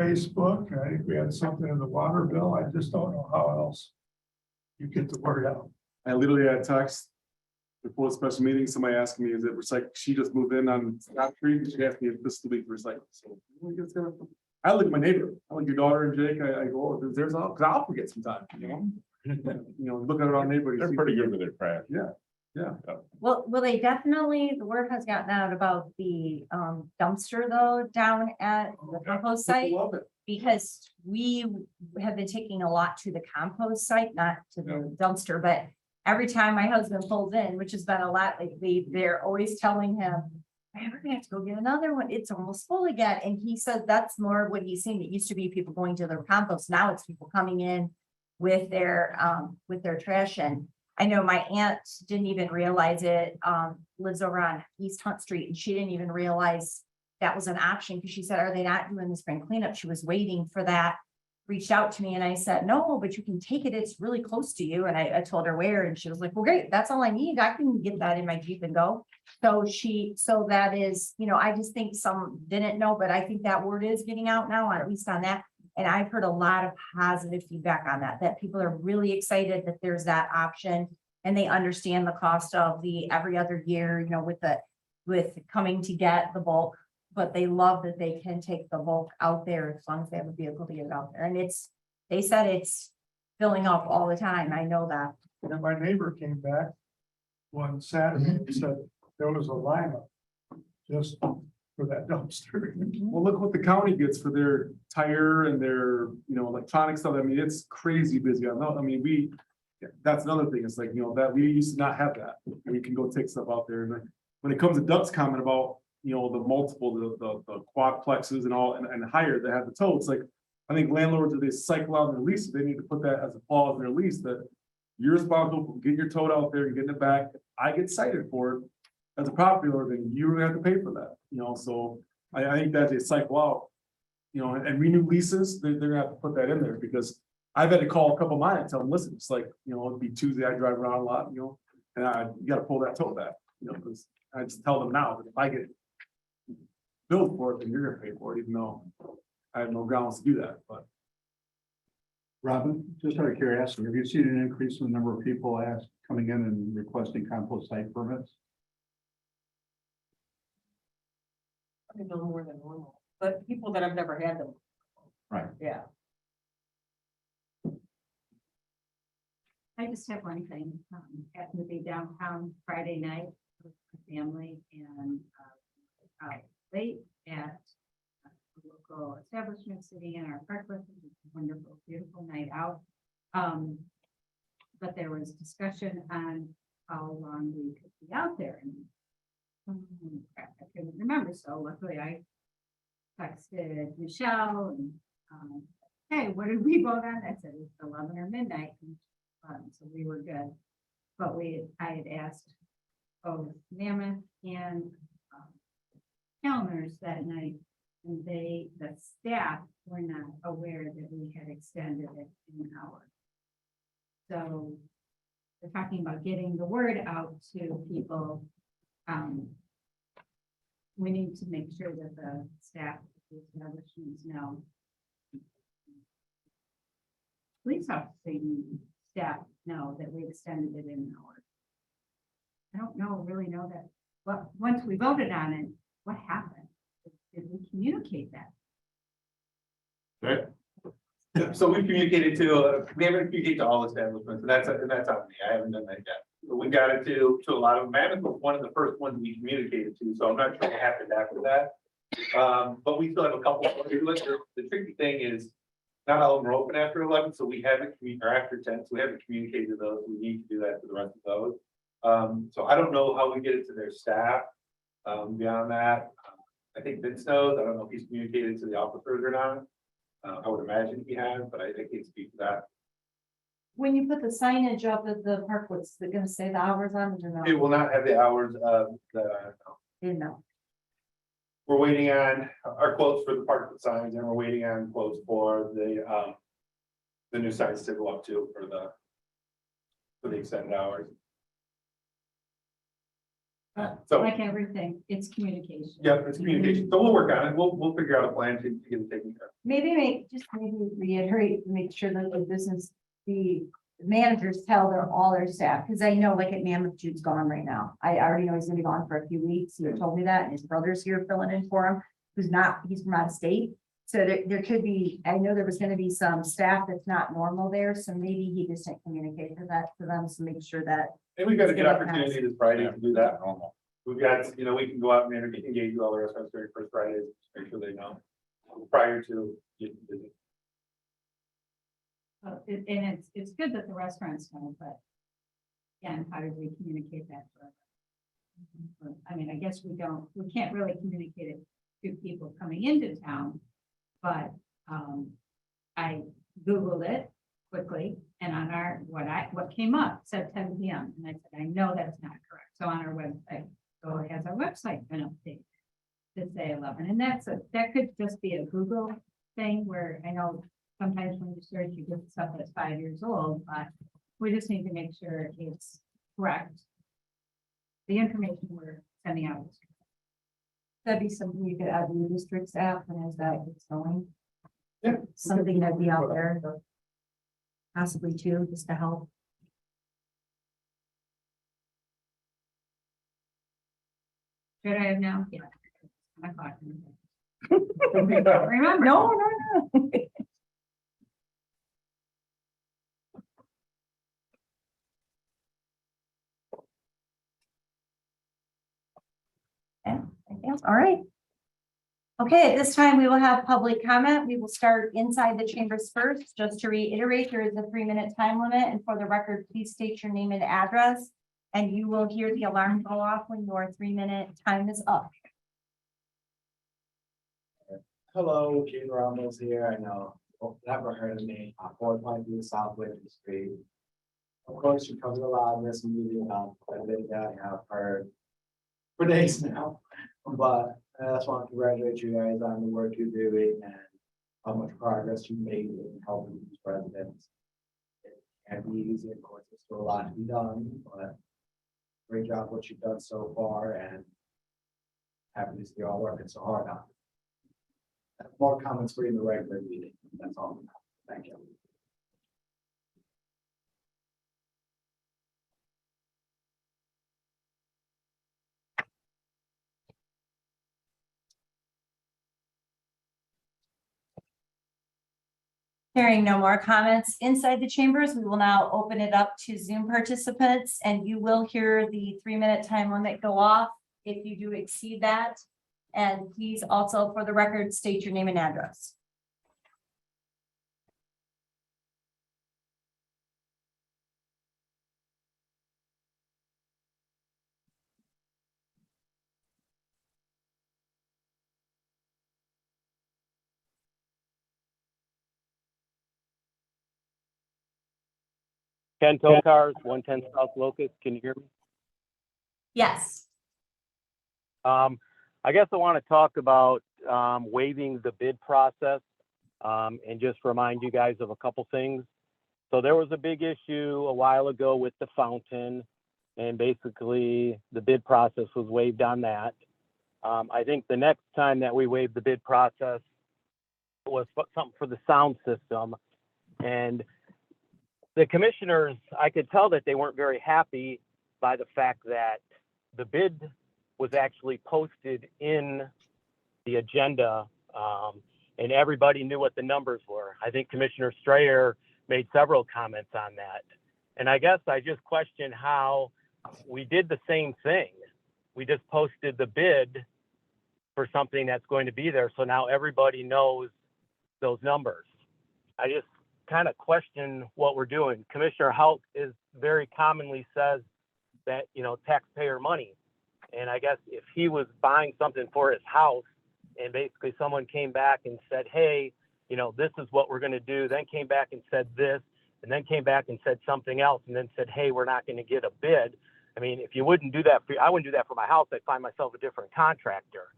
Facebook. I think we had something in the water bill. I just don't know how else you get the word out. I literally had a text before the special meeting, somebody asked me, is it recycled? She just moved in on Scott Street, and she asked me if this is the week for recycling, so. I look at my neighbor, I like your daughter and Jake, I go, oh, there's all, cause I'll forget sometime, you know? You know, look at our neighbor. you They're see- pretty good with their trash. Well, they definitely, the word has gotten out about the dumpster though, down at the compost site. Love it. Because we have been taking a lot to the compost site, not to the dumpster, but every time my husband pulls in, which has been a lot lately, they're always telling him, man, we're gonna have to go get another one. It's almost full again. And he said that's more what he's seen. It used to be people going to their compost. Now it's people coming in with their trash. And I know my aunt didn't even realize it, lives over on East Hunt Street, and she didn't even realize that was an option, because she said, are they not doing the spring cleanup? She was waiting for that. Reached out to me and I said, no, but you can take it. It's really close to you. And I told her where, and she was like, well, great, that's all I need. I can get that in my Jeep and go. So that is, you know, I just think some didn't know, but I think that word is getting out now, at least on that. And I've heard a lot of positive feedback on that people are really excited that there's that option. And they understand the cost of the every other year, you know, with coming to get the bulk. But they love that they can take the bulk out there as long as they have a vehicle to get it out there. And they said it's filling up all the time. I know that. And my neighbor came back one Saturday and said there was a lineup just for that dumpster. Well, look what the county gets for their tire and their, you know, electronic stuff. I mean, it's crazy busy. I know, I mean, that's another thing. It's like, you know, that we used to not have that. We can go take stuff out there. And like, when it comes to Doug's comment about, you know, the multiple, the quadplexes and all, and higher that have the tow, it's like, I think landlords, if they cycle out their leases, they need to put that as a clause in their lease that you're responsible for getting your tow out there and getting it back. If I get cited for it as a property owner, then you're gonna have to pay for that, you know, so I think that they cycle out, you know, and renew leases, they're gonna have to put that in there, because I've had to call a couple of mine and tell them, listen, it's like, you know, it'd be Tuesday, I drive around a lot, you know, and you gotta pull that tow back, you know, because I just tell them now that if I get billed for it, then you're gonna pay for it, even though I have no grounds to do that, but. Robin, just out of curiosity, have you seen an increase in the number of people coming in and requesting compost site permits? I know more than normal, but people that have never had them. Right. Yeah. I just have one thing, happened to be downtown Friday night with my family and late at a local establishment sitting in our park with a wonderful, beautiful night out. But there was discussion on how long we could be out there, and I couldn't remember, so luckily I texted Michelle and hey, what did we vote on? I said it's 11 or midnight. So we were good, but I had asked both Mammoth and Kellner's that night, and the staff were not aware that we had extended it an hour. So we're talking about getting the word out to people. We need to make sure that the staff, the establishments know. Police officers, staff know that we extended it in an hour. I don't really know that, but once we voted on it, what happened? Did we communicate that? Okay, So we communicated to, we haven't communicated to all establishments, and that's on me, I haven't done that yet. But we got it to a lot of them. Mammoth was one of the first ones we communicated to, so I'm not sure what happened after that. But we still have a couple of the tricky thing is, not all of them are open after 11, so we haven't, or after 10, so we haven't communicated to those. We need to do that to the rest of those. So I don't know how we get it to their staff. Beyond that, I think Vince knows. I don't know if he's communicated to the officers or not. I would imagine he has, but I can't speak to that. When you put the signage up at the park, what's it gonna say the hours on it or not? It will not have the hours that Didn't know. we're waiting on our quotes for the park signs, and we're waiting on quotes for the new signs to go up to for the extended hours. So, Like everything, it's communication. yeah, it's communication. So we'll work on it. We'll figure out a plan to get it taken care of. Maybe reiterate, make sure that the business, the managers tell all their staff, because I know like at Mammoth, Jude's gone right now. I already know he's gonna be gone for a few weeks. He told me that, and his brother's here filling in for him, he's from out of state. So there could be, I know there was gonna be some staff that's not normal there, so maybe he just didn't communicate that to them, so make sure that. And we've got a good Yeah. opportunity this Friday to do that. Normal. We've got, we can go out and engage with all the restaurants during first Fridays, make sure they know prior to getting busy. And it's good that the restaurants know, but again, how do we communicate that? I mean, I guess we can't really communicate it to people coming into town, but I Googled it quickly and on what came up said 10 p.m. and I said, I know that's not correct. So on our website, so it has our website been updated to say 11, and that could just be a Google thing where I know sometimes when you search, you get stuff that's 5 years old, but we just need to make sure it's correct. The information we're sending out. That'd be something you could add to the district's app, and as that gets going. Yeah. Something that'd be out there. Possibly too, just to help. Should I have now? Yeah. I thought. Remember? No. Okay, anything else? All right. Okay, at this time, we will have public comment. We will start inside the chambers first. Just to reiterate, there is a 3-minute time limit, and for the record, please state your name and address, and you will hear the alarm go off when your 3-minute time is up. Hello, Gene Ramos here. I know, never heard of me. I'm 4.2 South Winter Street. Of course, you covered a lot in this meeting about everything that I have heard for days now. But I just want to congratulate you guys on the work you're doing and how much progress you made in helping these residents. It can't be easy, of course, there's still a lot to be done, but great job what you've done so far, and happy to see you all working so hard on it. More comments for you in the regular meeting. That's all. Thank you. Hearing no more comments inside the chambers, we will now open it up to Zoom participants, and you will hear the 3-minute time limit go off if you do exceed that. And please also, for the record, state your name and address. Ken Tokars, 110 South Locust. Can you hear me? Yes. I guess I want to talk about waiving the bid process and just remind you guys of a couple things. So there was a big issue a while ago with the fountain, and basically the bid process was waived on that. I think the next time that we waived the bid process was something for the sound system, and the commissioners, I could tell that they weren't very happy by the fact that the bid was actually posted in the agenda, and everybody knew what the numbers were. I think Commissioner Strayer made several comments on that. And I guess I just question how we did the same thing. We just posted the bid for something that's going to be there. So now everybody knows those numbers. I just kind of question what we're doing. Commissioner Hout is very commonly says that, taxpayer money. And I guess if he was buying something for his house and basically someone came back and said, hey, this is what we're going to do, then came back and said this, and then came back and said something else, and then said, hey, we're not going to get a bid. I mean, if you wouldn't do that I wouldn't do that for my house. I'd find myself a different contractor.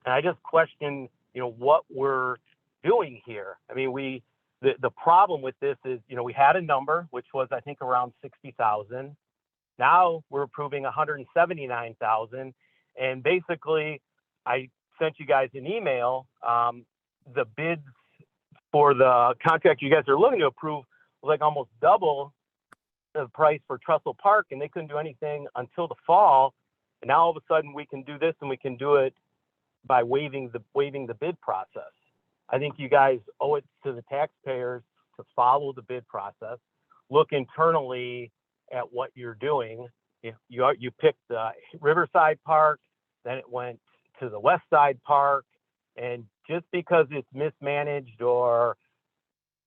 And I just question, what we're doing here. I mean, the problem with this is, we had a number, which was, I think, around 60,000. Now we're approving 179,000. And basically, I sent you guys an email. The bids for the contract you guys are looking to approve was like almost double the price for Trestle Park, and they couldn't do anything until the fall. And now all of a sudden we can do this, and we can do it by waiving the bid process. I think you guys owe it to the taxpayers to follow the bid process, look internally at what you're doing. If you picked the Riverside Park, then it went to the West Side Park, and just because it's mismanaged or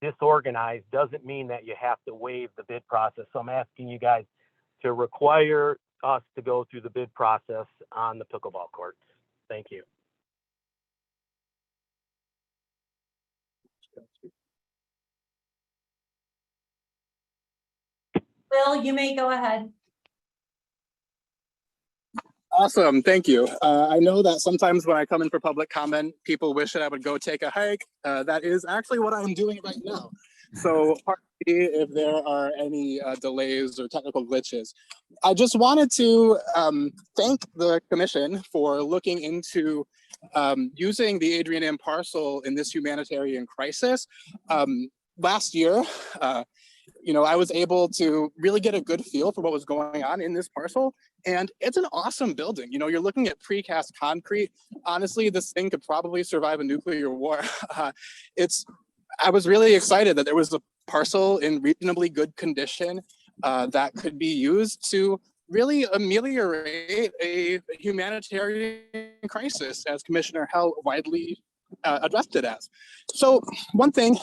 disorganized doesn't mean that you have to waive the bid process. So I'm asking you guys to require us to go through the bid process on the pickleball courts. Thank you. Bill, you may go ahead. Awesome, thank you. I know that sometimes when I come in for public comment, people wish that I would go take a hike. That is actually what I'm doing right now. So pardon me if there are any delays or technical glitches. I just wanted to thank the commission for looking into using the Adrian M parcel in this humanitarian crisis. Last year, I was able to really get a good feel for what was going on in this parcel. And it's an awesome building. You're looking at precast concrete. Honestly, this thing could probably survive a nuclear war. I was really excited that there was a parcel in reasonably good condition that could be used to really ameliorate a humanitarian crisis, as Commissioner Hell widely addressed it as. So one thing,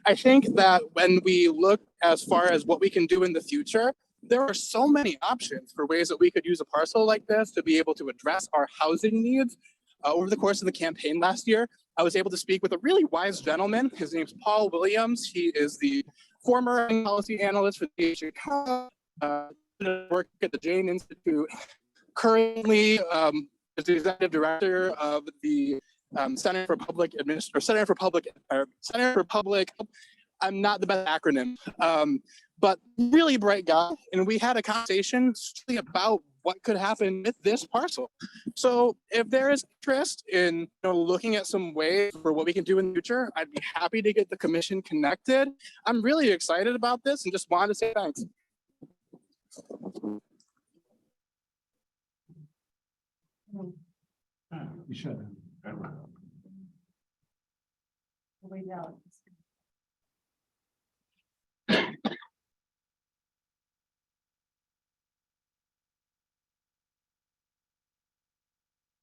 I think that when we look as far as what we can do in the future, there are so many options for ways that we could use a parcel like this to be able to address our housing needs. Over the course of the campaign last year, I was able to speak with a really wise gentleman. His name's Paul Williams. He is the former policy analyst for the Chicago, work at the Jane Institute. Currently, is the executive director of the Center for Public. I'm not the best acronym, but really bright guy. And we had a conversation about what could happen with this parcel. So if there is interest in looking at some ways for what we can do in the future, I'd be happy to get the commission connected. I'm really excited about this and just wanted to say thanks. We should.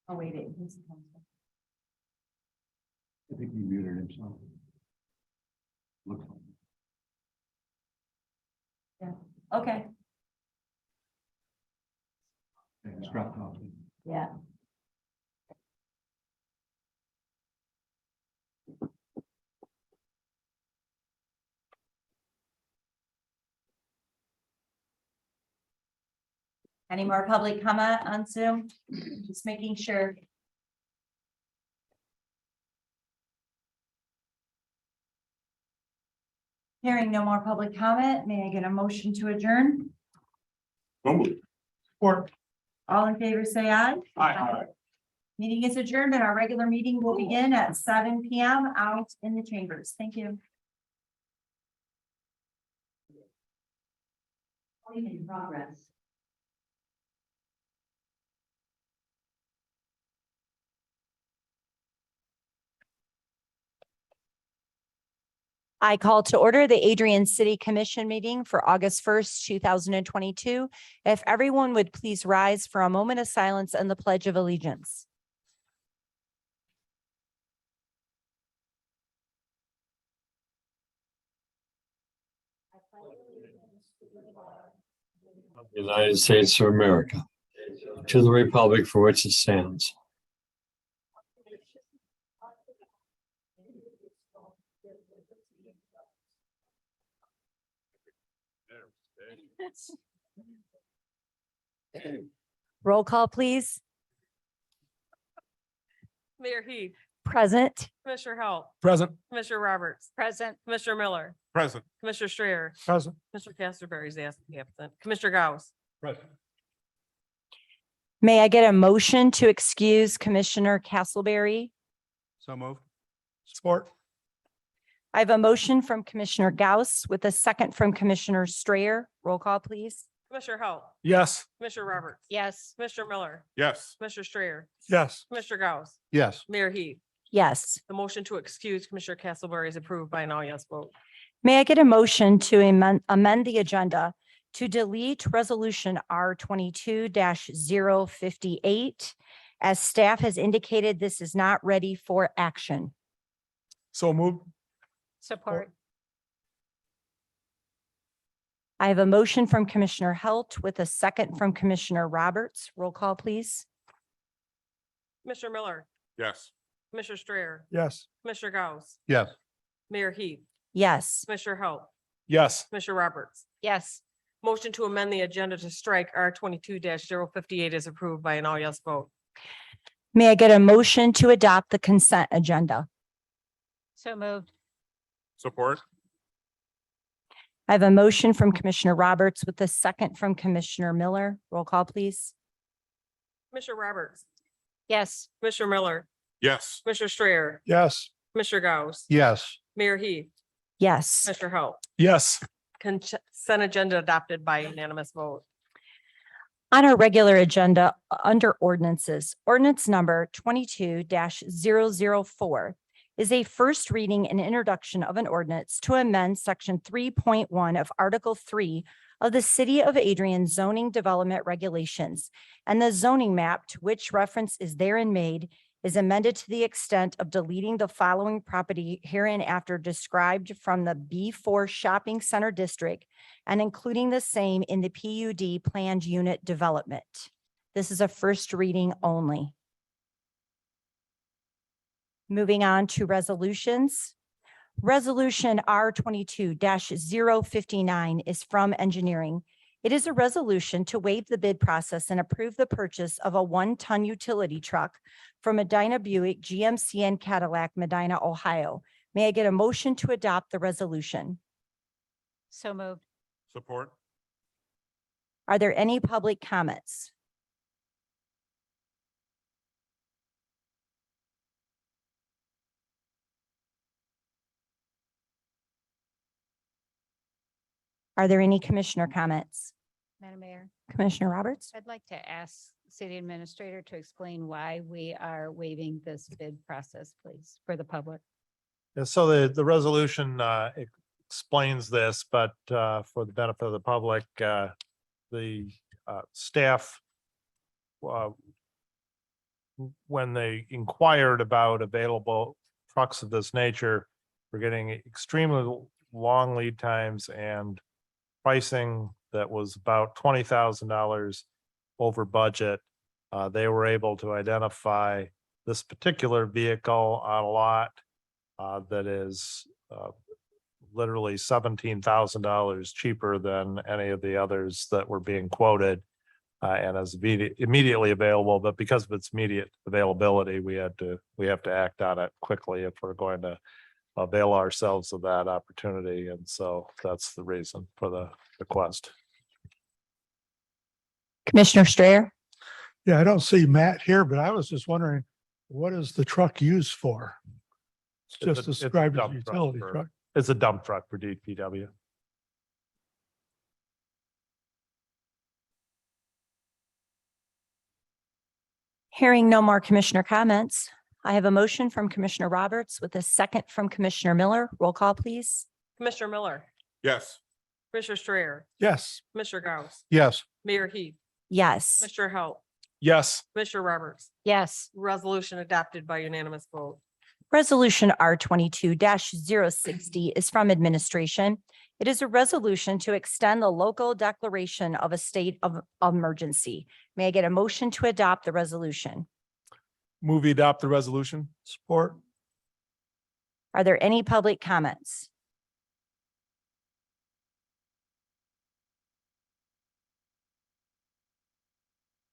Oh, wait. I think he muted himself. Looks like. Okay. Yeah, it's dropped off. Yeah. Any more public comment on Zoom? Just making sure. Hearing no more public comment, may I get a motion to adjourn? Or All in favor, say aye. Aye. Meeting is adjourned and our regular meeting will begin at 7 p.m. out in the chambers. Thank you. In progress. I call to order the Adrian City Commission meeting for August 1st, 2022. If everyone would please rise for a moment of silence and the Pledge of Allegiance. United States of America, to the republic for which it stands. Roll call, please. Mayor Heath, Present. Commissioner Hell, Present. Commissioner Roberts, Present. Commissioner Miller, Present. Commissioner Strayer, Present. Mr. Castleberry is absent, Commissioner Gauss. Present. May I get a motion to excuse Commissioner Castleberry? So moved. Support. I have a motion from Commissioner Gauss with a second from Commissioner Strayer. Roll call, please. Commissioner Halt, Yes. Commissioner Roberts, Yes. Commissioner Miller, Yes. Commissioner Strayer, Yes. Commissioner Gauss, Yes. Mayor Heath. Yes. The motion to excuse Commissioner Castleberry is approved by an all yes vote. May I get a motion to amend the agenda to delete resolution R 22-058? As staff has indicated, this is not ready for action. So move. Support. I have a motion from Commissioner Halt with a second from Commissioner Roberts. Roll call, please. Commissioner Miller, Yes. Commissioner Strayer, Yes. Commissioner Gauss, Yes. Mayor Heath, Yes. Commissioner Halt, Yes. Commissioner Roberts. Yes. Motion to amend the agenda to strike R 22-058 is approved by an all yes vote. May I get a motion to adopt the consent agenda? So moved. Support. I have a motion from Commissioner Roberts with a second from Commissioner Miller. Roll call, please. Commissioner Roberts, Yes. Commissioner Miller, Yes. Commissioner Strayer, Yes. Commissioner Gauss, Yes. Mayor Heath, Yes. Commissioner Halt. Yes. Consent agenda adopted by unanimous vote. On our regular agenda, under ordinances, ordinance number 22-004 is a first reading and introduction of an ordinance to amend section 3.1 of Article 3 of the City of Adrian zoning development regulations, and the zoning map to which reference is therein made is amended to the extent of deleting the following property hereinafter described from the B4 Shopping Center District and including the same in the PUD planned unit development. This is a first reading only. Moving on to resolutions. Resolution R 22-059 is from engineering. It is a resolution to waive the bid process and approve the purchase of a 1-ton utility truck from Medina Buick GMC and Cadillac, Medina, Ohio. May I get a motion to adopt the resolution? So moved. Support. Are there any public comments? Are there any commissioner comments? Madam Mayor, Commissioner Roberts? I'd like to ask City Administrator to explain why we are waiving this bid process, please, for the public. And so the resolution explains this, but for the benefit of the public, the staff when they inquired about available trucks of this nature, we're getting extremely long lead times and pricing that was about $20,000 over budget. They were able to identify this particular vehicle on a lot that is literally $17,000 cheaper than any of the others that were being quoted and is immediately available. But because of its immediate availability, we have to act on it quickly if we're going to avail ourselves of that opportunity. And so that's the reason for the request. Commissioner Strayer? Yeah, I don't see Matt here, but I was just wondering, what is the truck used for? It's just described as a utility truck. It's a dump truck for DPW. Hearing no more commissioner comments, I have a motion from Commissioner Roberts with a second from Commissioner Miller. Roll call, please. Commissioner Miller, Yes. Commissioner Strayer, Yes. Commissioner Gauss, Yes. Mayor Heath, Yes. Mr. Halt, Yes. Commissioner Roberts. Yes. Resolution adopted by unanimous vote. Resolution R 22-060 is from administration. It is a resolution to extend the local declaration of a state of emergency. May I get a motion to adopt the resolution? Move we adopt the resolution. Support. Are there any public comments?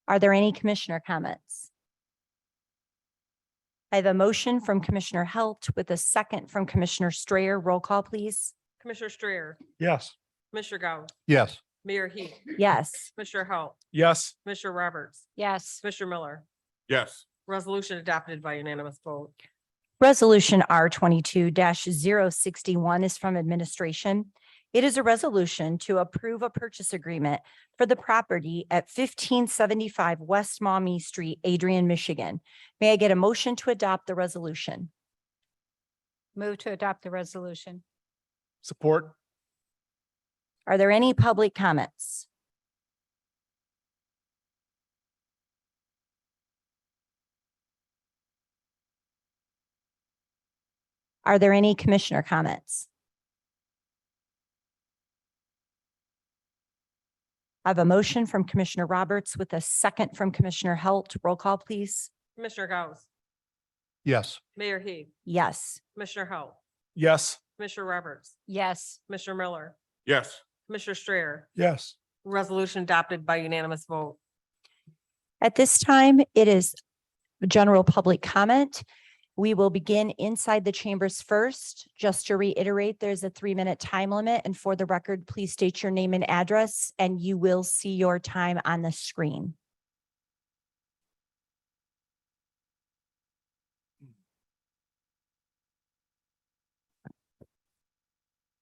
Are there any commissioner comments? I have a motion from Commissioner Halt with a second from Commissioner Strayer. Roll call, please. Commissioner Strayer, Yes. Commissioner Gauss, Yes. Mayor Heath, Yes. Commissioner Halt, Yes. Commissioner Roberts, Yes. Commissioner Miller. Yes. Resolution adopted by unanimous vote. Resolution R 22-061 is from administration. It is a resolution to approve a purchase agreement for the property at 1575 West Maumee Street, Adrian, Michigan. May I get a motion to adopt the resolution? Move to adopt the resolution. Support. Are there any public comments? Are there any commissioner comments? I have a motion from Commissioner Roberts with a second from Commissioner Halt. Roll call, please. Commissioner Gauss, Yes. Mayor Heath, Yes. Commissioner Halt, Yes. Commissioner Roberts, Yes. Commissioner Miller, Yes. Commissioner Strayer. Yes. Resolution adopted by unanimous vote. At this time, it is general public comment. We will begin inside the chambers first. Just to reiterate, there's a 3-minute time limit, and for the record, please state your name and address, and you will see your time on the screen.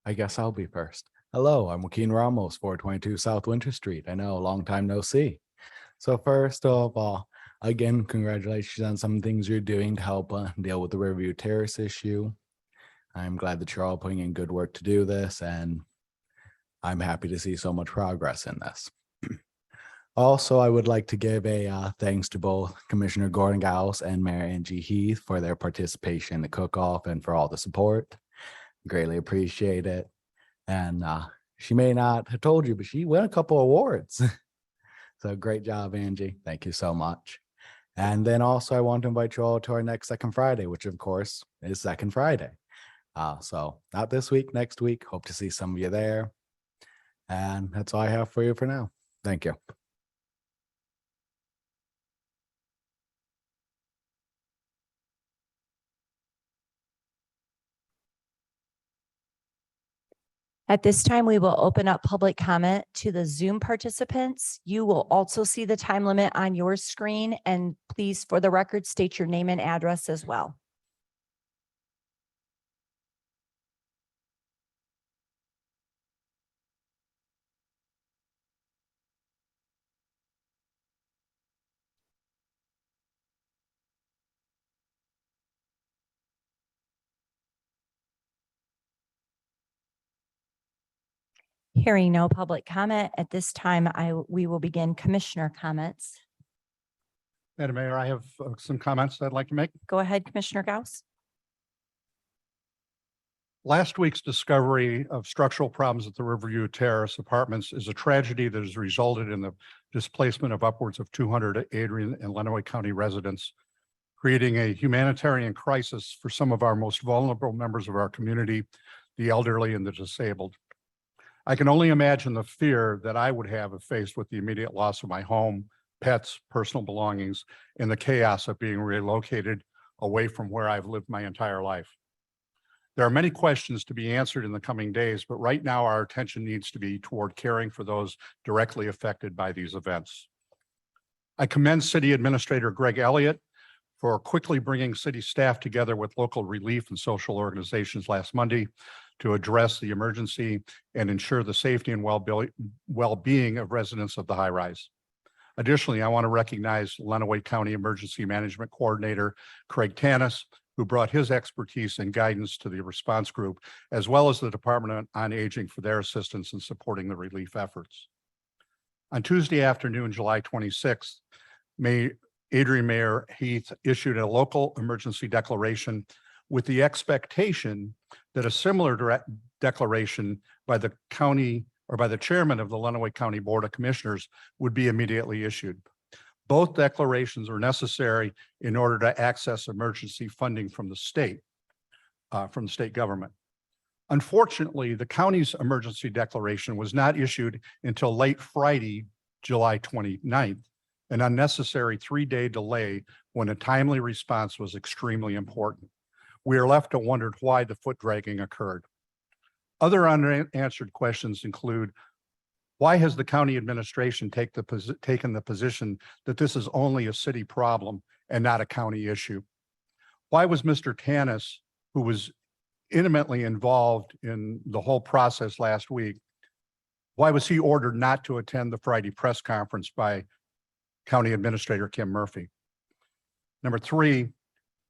I guess I'll be first. Hello, I'm Joaquin Ramos, 422 South Winter Street. I know, long time no see. So first of all, again, congratulations on some things you're doing to help deal with the Riverview Terrace issue. I'm glad that you're all putting in good work to do this, and I'm happy to see so much progress in this. Also, I would like to give a thanks to both Commissioner Gordon Gauss and Mayor Angie Heath for their participation in the cook-off and for all the support. Greatly appreciate it. And she may not have told you, but she won a couple awards. So great job, Angie. Thank you so much. And then also I want to invite you all to our next Second Friday, which of course is Second Friday. So not this week, next week. Hope to see some of you there. And that's all I have for you for now. Thank you. At this time, we will open up public comment to the Zoom participants. You will also see the time limit on your screen, and please, for the record, state your name and address as well. Hearing no public comment at this time, we will begin commissioner comments. Madam Mayor, I have some comments I'd like to make. Go ahead, Commissioner Gauss. Last week's discovery of structural problems at the Riverview Terrace Apartments is a tragedy that has resulted in the displacement of upwards of 200 Adrian and Lenawee County residents, creating a humanitarian crisis for some of our most vulnerable members of our community, the elderly and the disabled. I can only imagine the fear that I would have if faced with the immediate loss of my home, pets, personal belongings, and the chaos of being relocated away from where I've lived my entire life. There are many questions to be answered in the coming days, but right now our attention needs to be toward caring for those directly affected by these events. I commend City Administrator Greg Elliott for quickly bringing city staff together with local relief and social organizations last Monday to address the emergency and ensure the safety and well-being of residents of the high rise. Additionally, I want to recognize Lenawee County Emergency Management Coordinator Craig Tanis, who brought his expertise and guidance to the response group, as well as the Department on Aging for their assistance in supporting the relief efforts. On Tuesday afternoon, July 26th, Adrian Mayor Heath issued a local emergency declaration with the expectation that a similar declaration by the county or by the chairman of the Lenawee County Board of Commissioners would be immediately issued. Both declarations are necessary in order to access emergency funding from the state government. Unfortunately, the county's emergency declaration was not issued until late Friday, July 29th, an unnecessary 3-day delay when a timely response was extremely important. We are left to wonder why the foot dragging occurred. Other unanswered questions include, why has the county administration taken the position that this is only a city problem and not a county issue? Why was Mr. Tanis, who was intimately involved in the whole process last week, why was he ordered not to attend the Friday press conference by County Administrator Kim Murphy? Number three,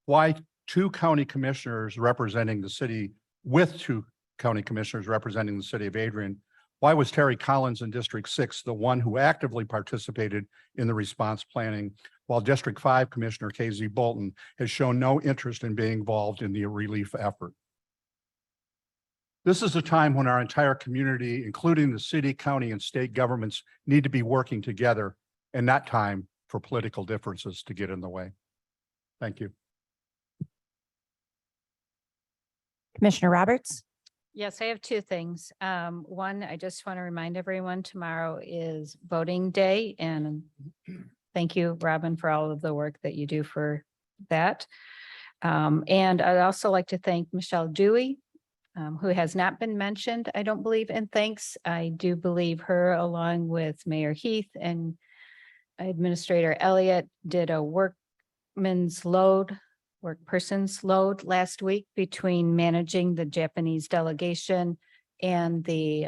why two county commissioners representing the city with two county commissioners representing the city of Adrian? Why was Terry Collins in District 6 the one who actively participated in the response planning, while District 5 Commissioner KZ Bolton has shown no interest in being involved in the relief effort? This is a time when our entire community, including the city, county, and state governments, need to be working together, and not time for political differences to get in the way. Thank you. Commissioner Roberts? Yes, I have two things. One, I just want to remind everyone tomorrow is voting day, and thank you, Robin, for all of the work that you do for that. And I'd also like to thank Michelle Dewey, who has not been mentioned, I don't believe, in thanks. I do believe her, along with Mayor Heath and Administrator Elliott, did a workman's load, workperson's load last week between managing the Japanese delegation and the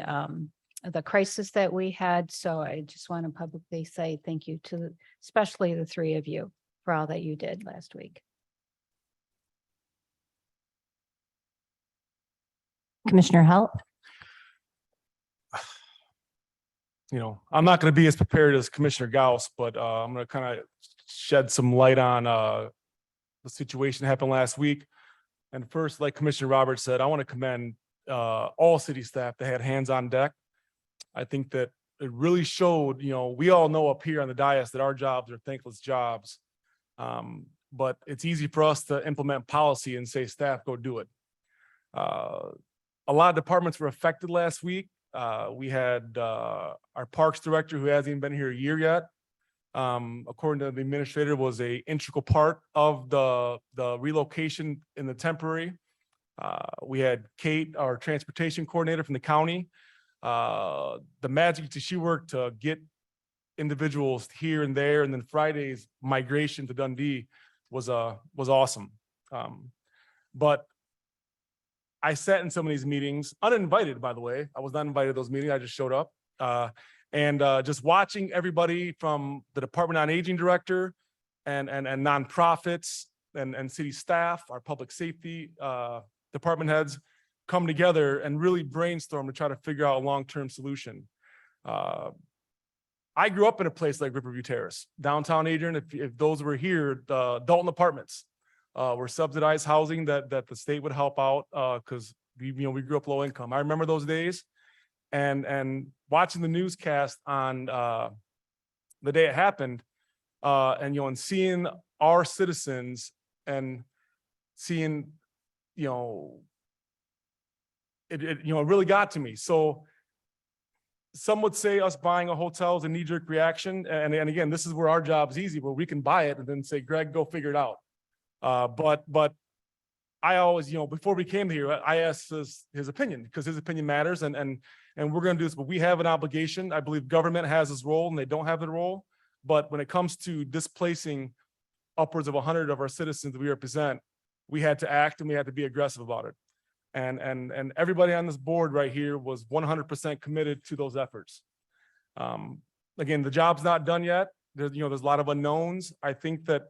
crisis that we had. So I just want to publicly say thank you to especially the three of you for all that you did last week. Commissioner Halt? You know, I'm not going to be as prepared as Commissioner Gauss, but I'm going to kind of shed some light on the situation that happened last week. And first, like Commissioner Roberts said, I want to commend all city staff that had hands on deck. I think that it really showed, you know, we all know up here on the dais that our jobs are thankless jobs. But it's easy for us to implement policy and say, staff, go do it. A lot of departments were affected last week. We had our parks director, who hasn't even been here a year yet, according to the administrator, was a integral part of the relocation in the temporary. We had Kate, our transportation coordinator from the county. The magic that she worked to get individuals here and there, and then Friday's migration to Dundee was awesome. But I sat in some of these meetings, uninvited, by the way. I was not invited to those meetings. I just showed up. And just watching everybody from the Department on Aging director and nonprofits and city staff, our public safety department heads, come together and really brainstorm to try to figure out a long-term solution. I grew up in a place like Riverview Terrace, downtown Adrian. If those were here, the Dalton Apartments were subsidized housing that the state would help out because we grew up low income. I remember those days, and watching the newscast on the day it happened, and seeing our citizens and seeing, it really got to me. So some would say us buying a hotel is a knee-jerk reaction. And again, this is where our job is easy, where we can buy it and then say, Greg, go figure it out. But I always, before we came here, I asked his opinion, because his opinion matters, and we're going to do this, but we have an obligation. I believe government has its role and they don't have the role. But when it comes to displacing upwards of 100 of our citizens that we represent, we had to act and we had to be aggressive about it. And everybody on this board right here was 100% committed to those efforts. Again, the job's not done yet. There's a lot of unknowns. I think that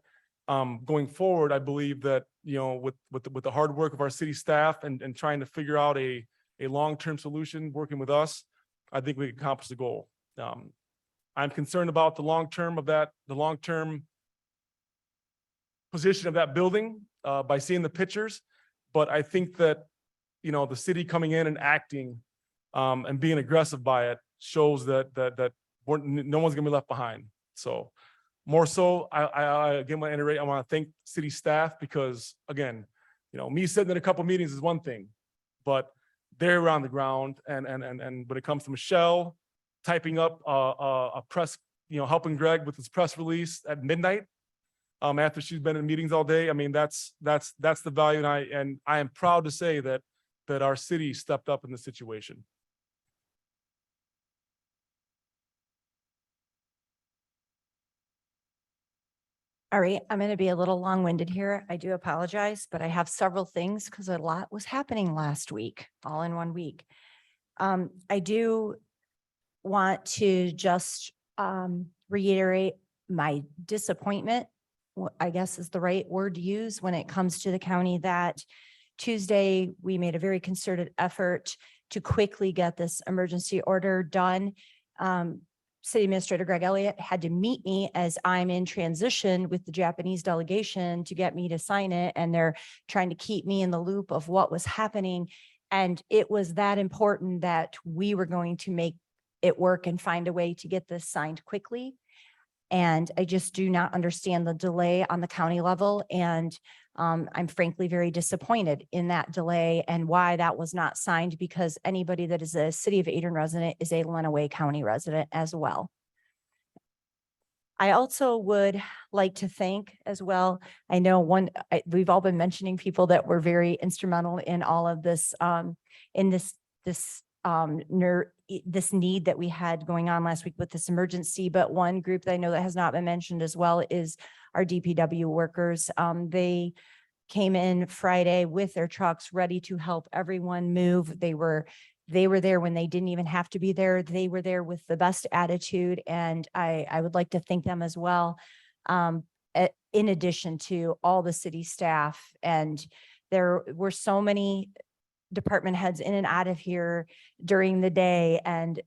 going forward, I believe that, with the hard work of our city staff and trying to figure out a long-term solution, working with us, I think we can accomplish the goal. I'm concerned about the long-term position of that building by seeing the pictures. But I think that, the city coming in and acting and being aggressive by it shows that no one's gonna be left behind. So more so, I again want to iterate. I want to thank city staff, because again, me sitting in a couple meetings is one thing, but they're on the ground. And when it comes to Michelle typing up a press, helping Greg with his press release at midnight, after she's been in meetings all day. I mean, that's the value. And I am proud to say that our city stepped up in this situation. All right, I'm going to be a little long-winded here. I do apologize, but I have several things because a lot was happening last week, all in one week. I do want to just reiterate my disappointment, I guess is the right word to use when it comes to the county, that Tuesday, we made a very concerted effort to quickly get this emergency order done. City Administrator Greg Elliott had to meet me as I'm in transition with the Japanese delegation to get me to sign it. And they're trying to keep me in the loop of what was happening. And it was that important that we were going to make it work and find a way to get this signed quickly. And I just do not understand the delay on the county level. And I'm frankly very disappointed in that delay and why that was not signed, because anybody that is a City of Adrian resident is a Lenawee County resident as well. I also would like to thank as well. I know we've all been mentioning people that were very instrumental in all of this, in this need that we had going on last week with this emergency. But one group that I know that has not been mentioned as well is our DPW workers. They came in Friday with their trucks ready to help everyone move. They were there when they didn't even have to be there. They were there with the best attitude, and I would like to thank them as well. In addition to all the city staff, and there were so many department heads in and out of here during the day, and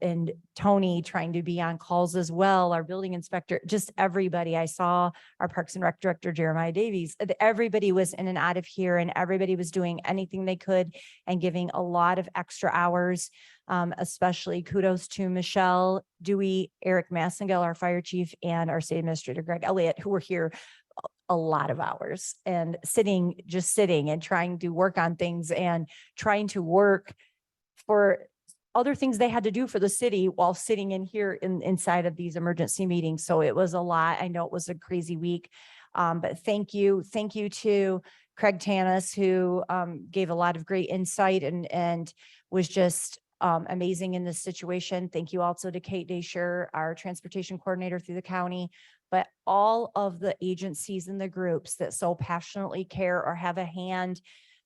Tony trying to be on calls as well, our building inspector, just everybody. I saw our Parks and Rec director, Jeremiah Davies. Everybody was in and out of here, and everybody was doing anything they could and giving a lot of extra hours. Especially kudos to Michelle Dewey, Eric Massengel, our fire chief, and our state administrator, Greg Elliott, who were here a lot of hours and just sitting and trying to work on things and trying to work for other things they had to do for the city while sitting in here inside of these emergency meetings. So it was a lot. I know it was a crazy week, but thank you. Thank you to Craig Tanis, who gave a lot of great insight and was just amazing in this situation. Thank you also to Kate Desher, our transportation coordinator through the county, but all of the agencies and the groups that so passionately care or have a hand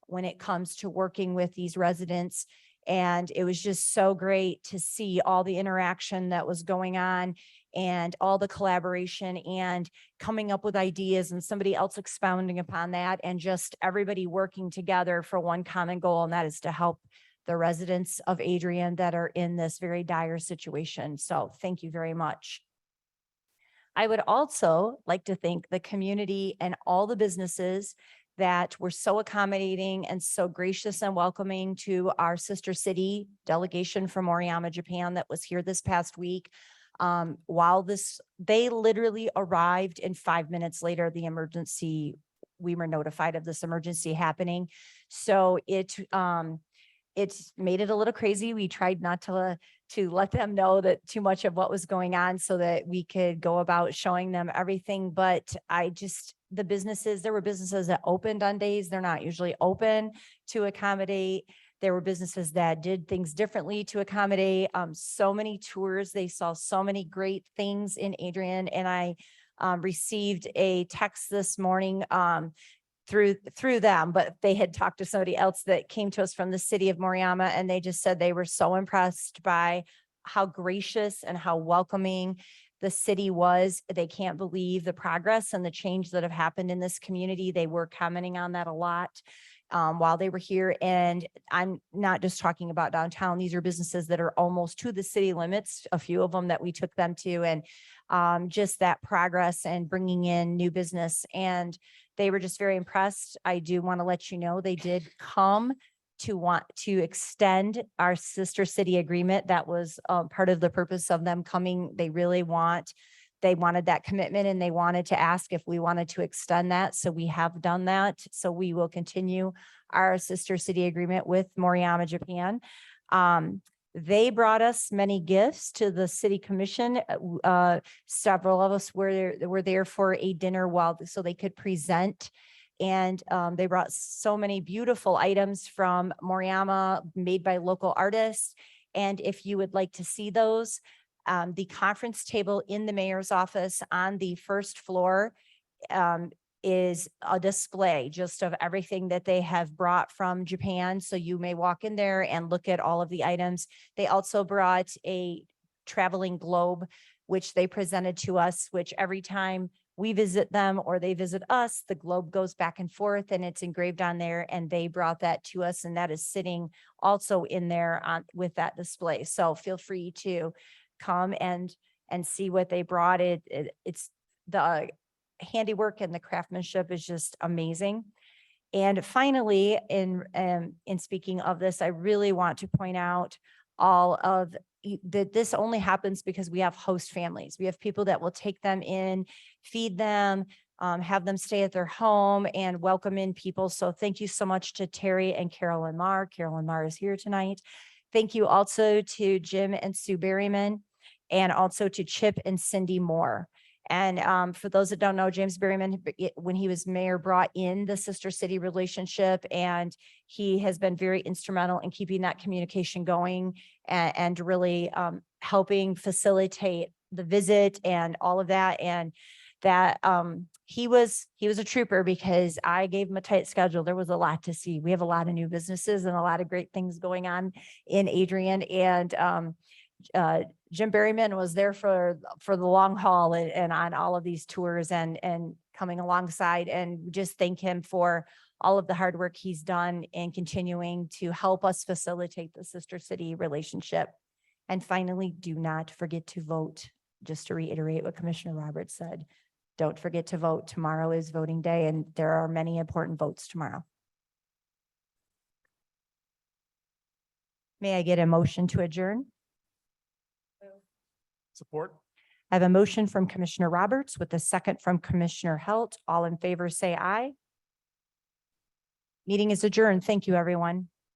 when it comes to working with these residents. And it was just so great to see all the interaction that was going on and all the collaboration and coming up with ideas and somebody else expounding upon that, and just everybody working together for one common goal, and that is to help the residents of Adrian that are in this very dire situation. So thank you very much. I would also like to thank the community and all the businesses that were so accommodating and so gracious and welcoming to our sister city delegation from Moriyama, Japan, that was here this past week. They literally arrived, and 5 minutes later, we were notified of this emergency happening. So it's made it a little crazy. We tried not to let them know that too much of what was going on so that we could go about showing them everything. But there were businesses that opened on days they're not usually open to accommodate. There were businesses that did things differently to accommodate. So many tours. They saw so many great things in Adrian. And I received a text this morning through them, but they had talked to somebody else that came to us from the city of Moriyama, and they just said they were so impressed by how gracious and how welcoming the city was. They can't believe the progress and the change that have happened in this community. They were commenting on that a lot while they were here. And I'm not just talking about downtown. These are businesses that are almost to the city limits, a few of them that we took them to, and just that progress and bringing in new business. And they were just very impressed. I do want to let you know, they did come to want to extend our sister city agreement. That was part of the purpose of them coming. They wanted that commitment, and they wanted to ask if we wanted to extend that. So we have done that. So we will continue our sister city agreement with Moriyama, Japan. They brought us many gifts to the city commission. Several of us were there for a dinner so they could present. And they brought so many beautiful items from Moriyama made by local artists. And if you would like to see those, the conference table in the mayor's office on the first floor is a display just of everything that they have brought from Japan. So you may walk in there and look at all of the items. They also brought a traveling globe, which they presented to us, which every time we visit them or they visit us, the globe goes back and forth and it's engraved on there, and they brought that to us, and that is sitting also in there with that display. So feel free to come and see what they brought. It's the handiwork and the craftsmanship is just amazing. And finally, in speaking of this, I really want to point out all of that this only happens because we have host families. We have people that will take them in, feed them, have them stay at their home and welcome in people. So thank you so much to Terry and Carolyn Marr. Carolyn Marr is here tonight. Thank you also to Jim and Sue Berryman, and also to Chip and Cindy Moore. And for those that don't know, James Berryman, when he was mayor, brought in the sister city relationship, and he has been very instrumental in keeping that communication going and really helping facilitate the visit and all of that. And that he was a trooper, because I gave him a tight schedule. There was a lot to see. We have a lot of new businesses and a lot of great things going on in Adrian. And Jim Berryman was there for the long haul and on all of these tours and coming alongside, and just thank him for all of the hard work he's done in continuing to help us facilitate the sister city relationship. And finally, do not forget to vote. Just to reiterate what Commissioner Roberts said, don't forget to vote. Tomorrow is voting day, and there are many important votes tomorrow. May I get a motion to adjourn? Support. I have a motion from Commissioner Roberts with a second from Commissioner Halt. All in favor, say aye. Meeting is adjourned. Thank you, everyone.